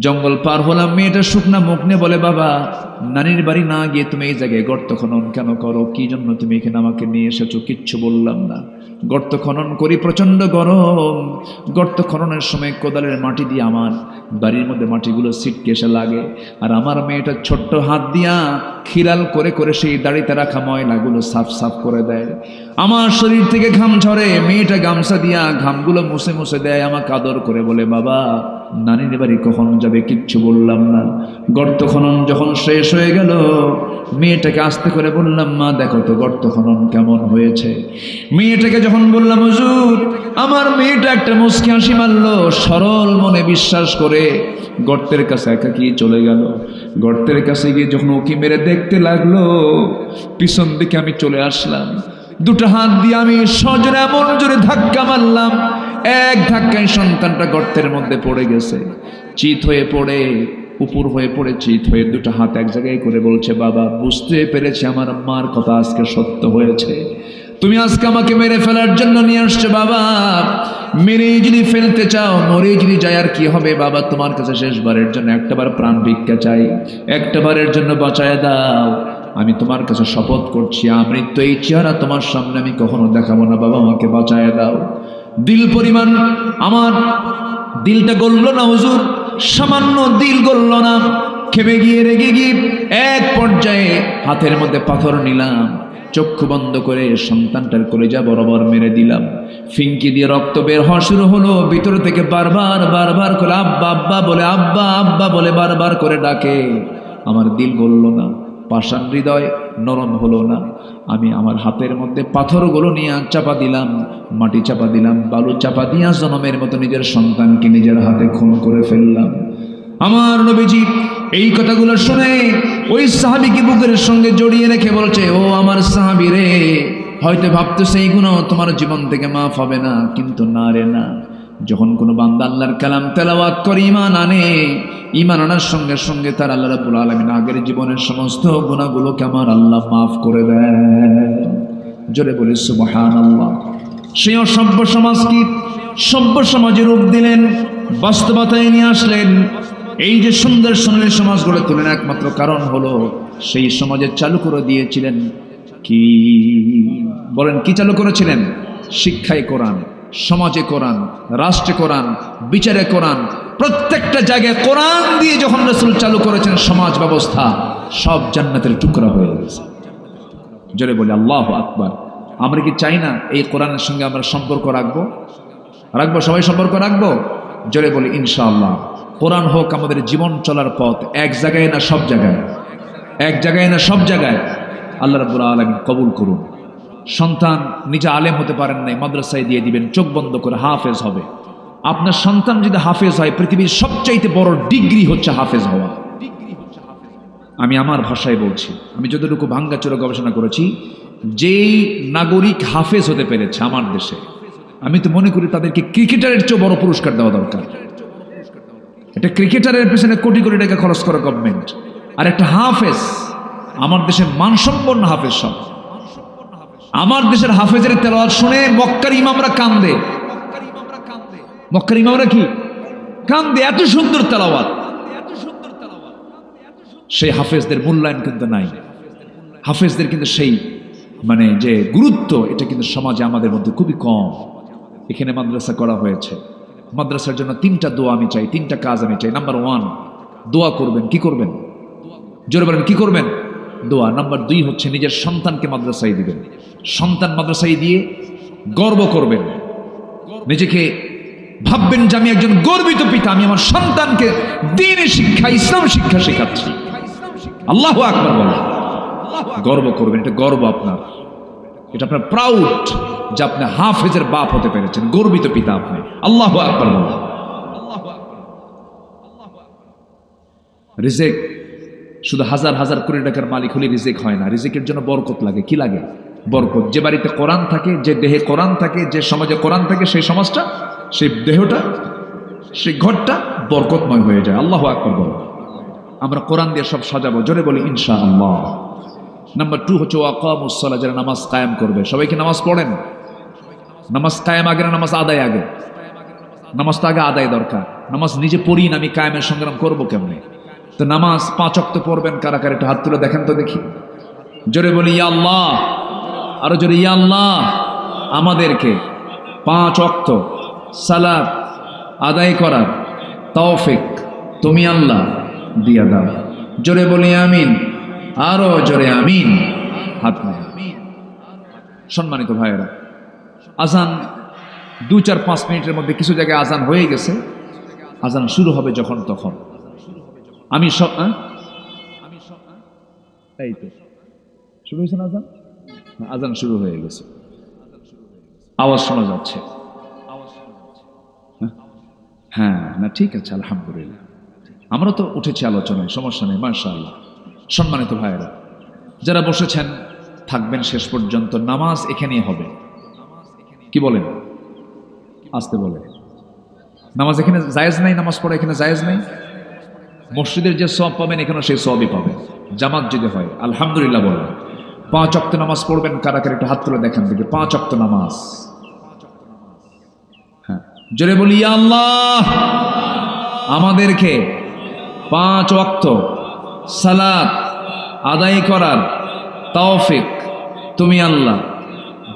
জঙ্গল পার হলাম, মেয়েটা শুকনা মুখ নিয়ে বলে, বাবা নানির বাড়ি না গিয়ে তুমি এই জায়গায় গর্ত খনন কেন করো? কি জন্য তুমি এখানে আমাকে নিয়ে এসেছো? কিচ্ছু বললাম না। গর্ত খনন করি, প্রচন্ড গরম। গর্ত খননের সময় কোদালের মাটি দিয়ে আমার বাড়ির মধ্যে মাটিগুলো ছিটকে এসে লাগে, আর আমার মেয়েটা ছোট্ট হাত দিয়া খিলাল করে করে সেই দাড়িতে রাখা ময়লাগুলো সাফ সাফ করে দেয়। আমার শরীর থেকে ঘাম ঝরে, মেয়েটা গামছা দিয়া ঘামগুলো মুছে মুছে দেয়, আমাকে আদর করে বলে, বাবা নানির বাড়ি কখন যাবে? কিচ্ছু বললাম না। গর্ত খনন যখন শেষ হয়ে গেল, মেয়েটাকে আস্তে করে বললাম, মা দেখো তো গর্ত খনন কেমন হয়েছে। মেয়েটাকে যখন বললাম, হুজুর আমার মেয়েটা একটা মুচকি হাসি মারলো, সরল মনে বিশ্বাস করে গর্তের কাছে একাকি চলে গেল। গর্তের কাছে গিয়ে যখন উকি মেরে দেখতে লাগলো, পিছন দিকে আমি চলে আসলাম। দুটো হাত দিয়ে আমি সজোরে এমন জোরে ধাক্কা মারলাম, এক ধাক্কায় সন্তানটা গর্তের মধ্যে পড়ে গেছে। চিত হয়ে পড়ে উপর হয়ে পড়েছি, হয়ে দুটো হাত এক জায়গায় করে বলছে, বাবা বুঝতে পেরেছি আমার মার কথা আজকে সত্য হয়েছে, তুমি আজকে আমাকে মেরে ফেলার জন্য নিয়ে আসছো বাবা, মেরে যদি ফেলতে চাও, মরে যদি যায় আর কি হবে বাবা, তোমার কাছে শেষবারের জন্য একটাবার প্রাণ ভিক্ষা চাই, একটাবারের জন্য বাঁচায় দাও, আমি তোমার কাছে শপথ করছি আমৃত্য এই চেহারা তোমার সামনে আমি কখনো দেখাবো না বাবা, আমাকে বাঁচায় দাও। দিল পরিমাণ আমার দিলটা গলল না হুজুর, সামান্য দিল গলল না, খেপে গিয়ে রেগে গিয়ে এক পর্যায়ে হাতের মধ্যে পাথর নিলাম, চক্ষু বন্ধ করে সন্তানটার কলেজা বরাবর মেরে দিলাম, ফিঙ্কি দিয়ে রক্ত বের হওয়া শুরু হলো, ভিতর থেকে বারবার বারবার করে আব্বা আব্বা বলে, আব্বা আব্বা বলে বারবার করে ডাকে। আমার দিল গলল না, পাষাণ হৃদয় নরম হলো না, আমি আমার হাতের মধ্যে পাথরগুলো নিয়ে চাপা দিলাম, মাটি চাপা দিলাম, বালু চাপা দিয়া জনমের মতো নিজের সন্তানকে নিজের হাতে খুন করে ফেললাম। আমার নবীজি এই কথাগুলো শুনে ওই সাহাবীকে বুকের সঙ্গে জড়িয়ে রেখে বলছে, ও আমার সাহাবী রে, হয়তো ভাবতেছে এই গুনাহ তোমার জীবন থেকে মাফ হবে না, কিন্তু না রে না, যখন কোনো বান্দা আল্লাহর কালাম তেলাওয়াত করে ঈমান আনে, ঈমান আনার সঙ্গে সঙ্গে তার আল্লাহ রাব্বুল আলামিন আগের জীবনের সমস্ত গুনাহগুলোকে আমার আল্লাহ মাফ করে দেন। জোরে বলি সুবহানাল্লাহ। সেই অসভ্য সমাজ কি সভ্য সমাজে রূপ দিলেন, বাস্তবতায় নিয়ে আসলেন। এই যে সুন্দর সোনালী সমাজ গড়ে তোলেন, একমাত্র কারণ হলো সেই সমাজে চালু করে দিয়েছিলেন কি, বলেন কি চালু করেছিলেন? শিক্ষায় কোরআন, সমাজে কোরআন, রাষ্ট্রে কোরআন, বিচারে কোরআন, প্রত্যেকটা জায়গায় কোরআন দিয়ে যখন রাসূল চালু করেছেন সমাজ ব্যবস্থা, সব জান্নাতের টুকরা হয়ে গেছে। জোরে বলি আল্লাহু আকবার। আমরা কি চাই না এই কোরআনের সঙ্গে আমরা সম্পর্ক রাখবো? রাখবো, সবাই সম্পর্ক রাখবো। জোরে বলি ইনশাআল্লাহ। কোরআন হোক আমাদের জীবন চলার পথ, এক জায়গায় না সব জায়গায়, এক জায়গায় না সব জায়গায়। আল্লাহ রাব্বুল আলামিন কবুল করুন। সন্তান নিজে আলেম হতে পারেন নাই, মাদ্রাসায় দিয়ে দিবেন, চোখ বন্ধ করে হাফেজ হবে। আপনার সন্তান যদি হাফেজ হয়, পৃথিবীর সবচাইতে বড় ডিগ্রি হচ্ছে হাফেজ হওয়া। আমি আমার ভাষায় বলছি, আমি যতটুকু ভাঙ্গাচোরা গবেষণা করেছি, যেই নাগরিক হাফেজ হতে পেরেছে আমার দেশে, আমি তো মনে করি তাদেরকে ক্রিকেটারের চেয়ে বড় পুরস্কার দেওয়া দরকার। এটা ক্রিকেটারের পেছনে কোটি কোটি টাকা খরচ করে গভর্নমেন্ট, আর একটা হাফেজ, আমার দেশের মানসম্পন্ন হাফেজ সব। আমার দেশের হাফেজের তেলাওয়াত শুনে মক্কার ইমামরা কান্দে, মক্কার ইমামরা কি কান্দে, এত সুন্দর তেলাওয়াত। সেই হাফেজদের মূল্যায়ন কিন্তু নাই, হাফেজদের কিন্তু সেই মানে যে গুরুত্ব, এটা কিন্তু সমাজে আমাদের মধ্যে খুবই কম। এখানে মাদ্রাসা করা হয়েছে, মাদ্রাসার জন্য 3টা দোয়া আমি চাই, 3টা কাজ আমি চাই। নাম্বার 1 দোয়া করবেন, কি করবেন? জোরে বলেন কি করবেন? দোয়া। নাম্বার 2 হচ্ছে নিজের সন্তানকে মাদ্রাসায় দিবেন, সন্তান মাদ্রাসায় দিয়ে গর্ব করবেন, নিজেকে ভাববেন যে আমি একজন গর্বিত পিতা, আমি আমার সন্তানকে দ্বীনি শিক্ষা, ইসলাম শিক্ষা শেখাচ্ছি। আল্লাহু আকবার বলেন, গর্ব করবেন, এটা গর্ব আপনার, এটা আপনার প্রাউড যে আপনি হাফেজের বাপ হতে পেরেছেন, গর্বিত পিতা আপনি। আল্লাহু আকবার বলেন। রিজিক শুধু হাজার হাজার কোটি টাকার মালিক হলে রিজিক হয় না, রিজিকের জন্য বরকত লাগে। কি লাগে? বরকত। যে বাড়িতে কোরআন থাকে, যে দেহে কোরআন থাকে, যে সমাজে কোরআন থাকে, সেই সমাজটা, সেই দেহটা, সেই ঘরটা বরকতময় হয়ে যায়। আল্লাহু আকবার বলেন। আমরা কোরআন দিয়ে সব সাজাবো, জোরে বলি ইনশাআল্লাহ। নাম্বার 2 হচ্ছে ওয়াকামুস সালাহ, যারা নামাজ কায়েম করবে। সবাই কি নামাজ পড়েন? নামাজ কায়েম আগে না নামাজ আদায় আগে? নামাজ তো আগে আদায় দরকার। নামাজ নিজে পড়ি না, আমি কায়েমের সংগ্রাম করবো কেমনে? তো নামাজ 5 ওয়াক্ত পড়বেন কারা কারা, একটু হাত তুলে দেখেন তো দেখি। জোরে বলি ইয়া আল্লাহ, আরো জোরে ইয়া আল্লাহ। আমাদেরকে 5 ওয়াক্ত সালাত আদায় করার তৌফিক তুমি আল্লাহ দিয়া দাও। জোরে বলি আমিন, আরো জোরে আমিন। হাত নেই। সম্মানিত ভাইয়েরা, আজান 2-4-5 মিনিটের মধ্যে কিছু জায়গায় আজান হয়ে গেছে, আজান শুরু হবে যখন তখন। আমি সব এই তো শুরু হয়েছে না আজান? আজান শুরু হয়ে গেছে, আওয়াজ শোনা যাচ্ছে। হ্যাঁ না, ঠিক আছে, আলহামদুলিল্লাহ। আমরা তো উঠেছি আলোচনায়, সমস্যা নেই, মাশাআল্লাহ। সম্মানিত ভাইয়েরা, যারা বসেছেন থাকবেন শেষ পর্যন্ত। নামাজ এখানেই হবে, কি বলেন? আসতে বলে নামাজ এখানে জায়েজ নাই, নামাজ পড়া এখানে জায়েজ নাই। মসজিদের যে সওয়াব পাবেন এখানে সেই সওয়াবই পাবেন, জামাত যদি হয়। আলহামদুলিল্লাহ বলুন। 5 ওয়াক্ত নামাজ পড়বেন কারা কারা, একটু হাত তুলে দেখেন দেখি। 5 ওয়াক্ত নামাজ, হ্যাঁ জোরে বলি ইয়া আল্লাহ, আমাদেরকে 5 ওয়াক্ত সালাত আদায় করার তৌফিক তুমি আল্লাহ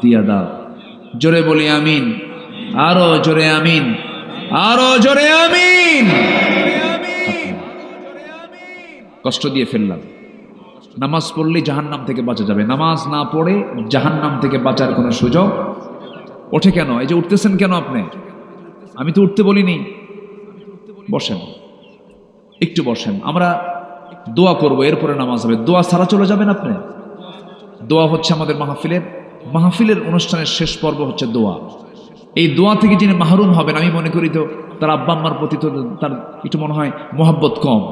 দিয়া দাও। জোরে বলি আমিন, আরো জোরে আমিন, আরো জোরে আমিন। কষ্ট দিয়ে ফেললাম। নামাজ পড়লে জাহান্নাম থেকে বাঁচা যাবে, নামাজ না পড়ে জাহান্নাম থেকে বাঁচার কোনো সুযোগ ওঠে কেন? এই যে উঠতেছেন কেন আপনি? আমি তো উঠতে বলিনি। বসেন, একটু বসেন, আমরা দোয়া করব, এরপরে নামাজ হবে। দোয়া ছাড়া চলে যাবেন আপনি? দোয়া হচ্ছে আমাদের মাহফিলের অনুষ্ঠানের শেষ পর্ব হচ্ছে দোয়া। এই দোয়া থেকে যিনি মাহরুম হবেন, আমি মনে করি তো তার আব্বা আম্মার প্রতি তো তার একটু মনে হয় মহব্বত কম।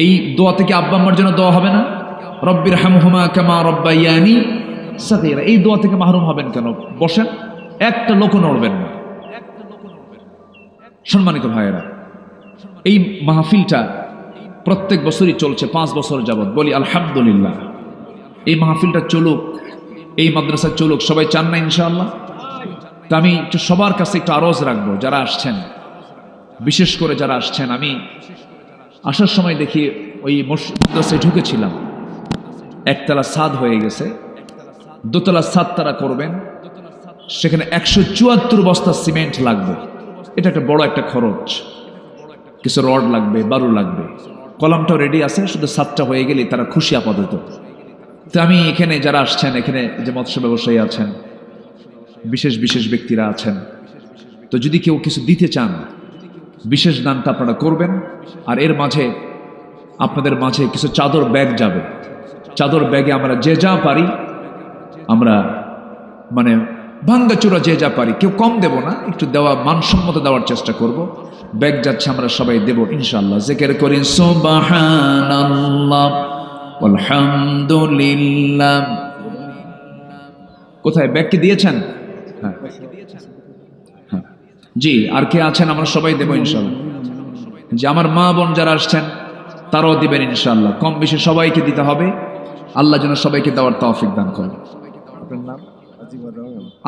এই দোয়া থেকে আব্বা আম্মার জন্য দোয়া হবে না? রব্বির হামহুমা কামা রব্বায়ানি সাগীরা, এই দোয়া থেকে মাহরুম হবেন কেন? বসেন, একটা লোকও নড়বেন না। সম্মানিত ভাইয়েরা, এই মাহফিলটা প্রত্যেক বছরই চলছে, 5 বছর যাবত। বলি আলহামদুলিল্লাহ। এই মাহফিলটা চলুক, এই মাদ্রাসা চলুক, সবাই চান না ইনশাআল্লাহ? তা আমি একটু সবার কাছে একটু আরজ রাখবো, যারা আসছেন, বিশেষ করে যারা আসছেন। আমি আসার সময় দেখি ওই মাদ্রাসায় ঢুকেছিলাম, একতলা ছাদ হয়ে গেছে, দোতলা ছাদ তারা করবেন, সেখানে 174 বস্তা সিমেন্ট লাগবে। এটা একটা বড় একটা খরচ, কিছু রড লাগবে, বালু লাগবে। কলামটাও রেডি আছে, শুধু ছাদটা হয়ে গেলে তারা খুশি আপাতত। তো আমি এখানে যারা আসছেন, এখানে যে মৎস্য ব্যবসায়ী আছেন, বিশেষ বিশেষ ব্যক্তিরা আছেন, তো যদি কেউ কিছু দিতে চান, বিশেষ দানটা আপনারা করবেন। আর এর মাঝে আপনাদের মাঝে কিছু চাদর ব্যাগ যাবে। চাদর ব্যাগে আমরা যে যা পারি, আমরা মানে ভাঙ্গাচুরা যে যা পারি, কেউ কম দেব না, একটু দেওয়া মানসম্মত দেওয়ার চেষ্টা করব। ব্যাগ যাচ্ছে, আমরা সবাই দেব ইনশাআল্লাহ। জিকির করি সুবহানাল্লাহ আলহামদুলিল্লাহ। কোথায় ব্যাগ কি দিয়েছেন? হ্যাঁ জি, আর কে আছেন? আমরা সবাই দেব ইনশাআল্লাহ। যে আমার মা বোন যারা আসছেন তারাও দিবেন ইনশাআল্লাহ। কম বেশি সবাইকে দিতে হবে। আল্লাহ যেন সবাইকে দেওয়ার তৌফিক দান করেন।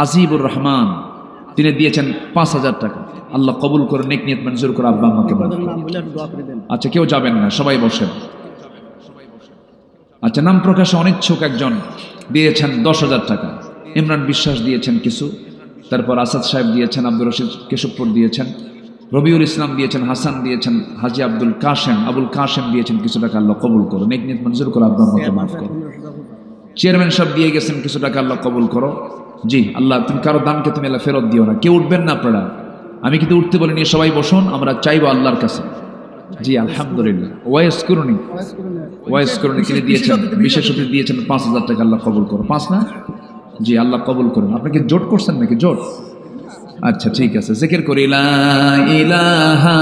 আজিবুর রহমান, তিনি দিয়েছেন 5000 টাকা। আল্লাহ কবুল করে, নেক নিয়ত মঞ্জুর করে আব্বা আম্মাকে। আচ্ছা, কেউ যাবেন না, সবাই বসেন। আচ্ছা, নাম প্রকাশে অনিচ্ছুক একজন দিয়েছেন 10,000 টাকা। ইমরান বিশ্বাস দিয়েছেন কিছু, তারপর আসাদ সাহেব দিয়েছেন, আব্দুর রশিদ কেশবপুর দিয়েছেন, রবিউল ইসলাম দিয়েছেন, হাসান দিয়েছেন, হাজি আব্দুল কাশেম দিয়েছেন কিছু টাকা। আল্লাহ কবুল করো, নেক নিয়ত মঞ্জুর করো, আব্বা আম্মাকে মাফ করো। চেয়ারম্যান সাহেব দিয়ে গেছেন কিছু টাকা, আল্লাহ কবুল করো। জি আল্লাহ, তুমি কারো দানকে তুমি আল্লাহ ফেরত দিও না। কেউ উঠবেন না আপনারা, আমি কিন্তু উঠতে বলিনি, সবাই বসুন, আমরা চাইবো আল্লাহর কাছে। জি আলহামদুলিল্লাহ। ওয়াইস করুনি তিনি দিয়েছেন, বিশেষ অতিথি দিয়েছেন 5000 টাকা। আল্লাহ কবুল করো। 5 না? জি আল্লাহ কবুল করুন। আপনি কি জোট করছেন নাকি? জোট? আচ্ছা ঠিক আছে, জিকির করি লা ইলাহা।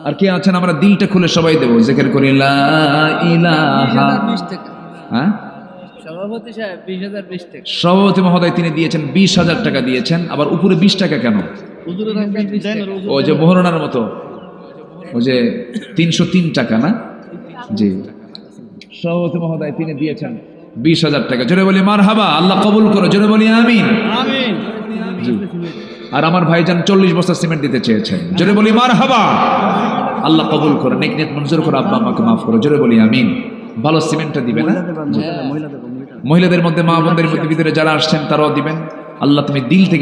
আর কে আছেন? আমরা দিলটা খুলে সবাই দেবো, জিকির করি লা ইলাহা। হ্যাঁ, সভাপতি সাহেব 20,020 টাকা। সভাপতি মহোদয় তিনি দিয়েছেন 20,000 টাকা দিয়েছেন। আবার উপরে 20 টাকা কেন? ও যে মোহরনার মতো, ও যে 303 টাকা না? জি, সভাপতি মহোদয় তিনি দিয়েছেন 20,000 টাকা। জোরে বলি মারহাবা, আল্লাহ কবুল করো। জোরে বলি আমিন। জি, আর আমার ভাইজান 40 বস্তা সিমেন্ট দিতে চেয়েছেন। জোরে বলি মারহাবা, আল্লাহ কবুল করো, নেক নিয়ত মঞ্জুর করো, আব্বা আমাকে মাফ করো। জোরে বলি আমিন। ভালো সিমেন্টটা দিবে না? মহিলাদের মধ্যে, মা বোনদের মধ্যে ভিতরে যারা আসছেন তারাও দিবেন। আল্লাহ তুমি দিল থেকে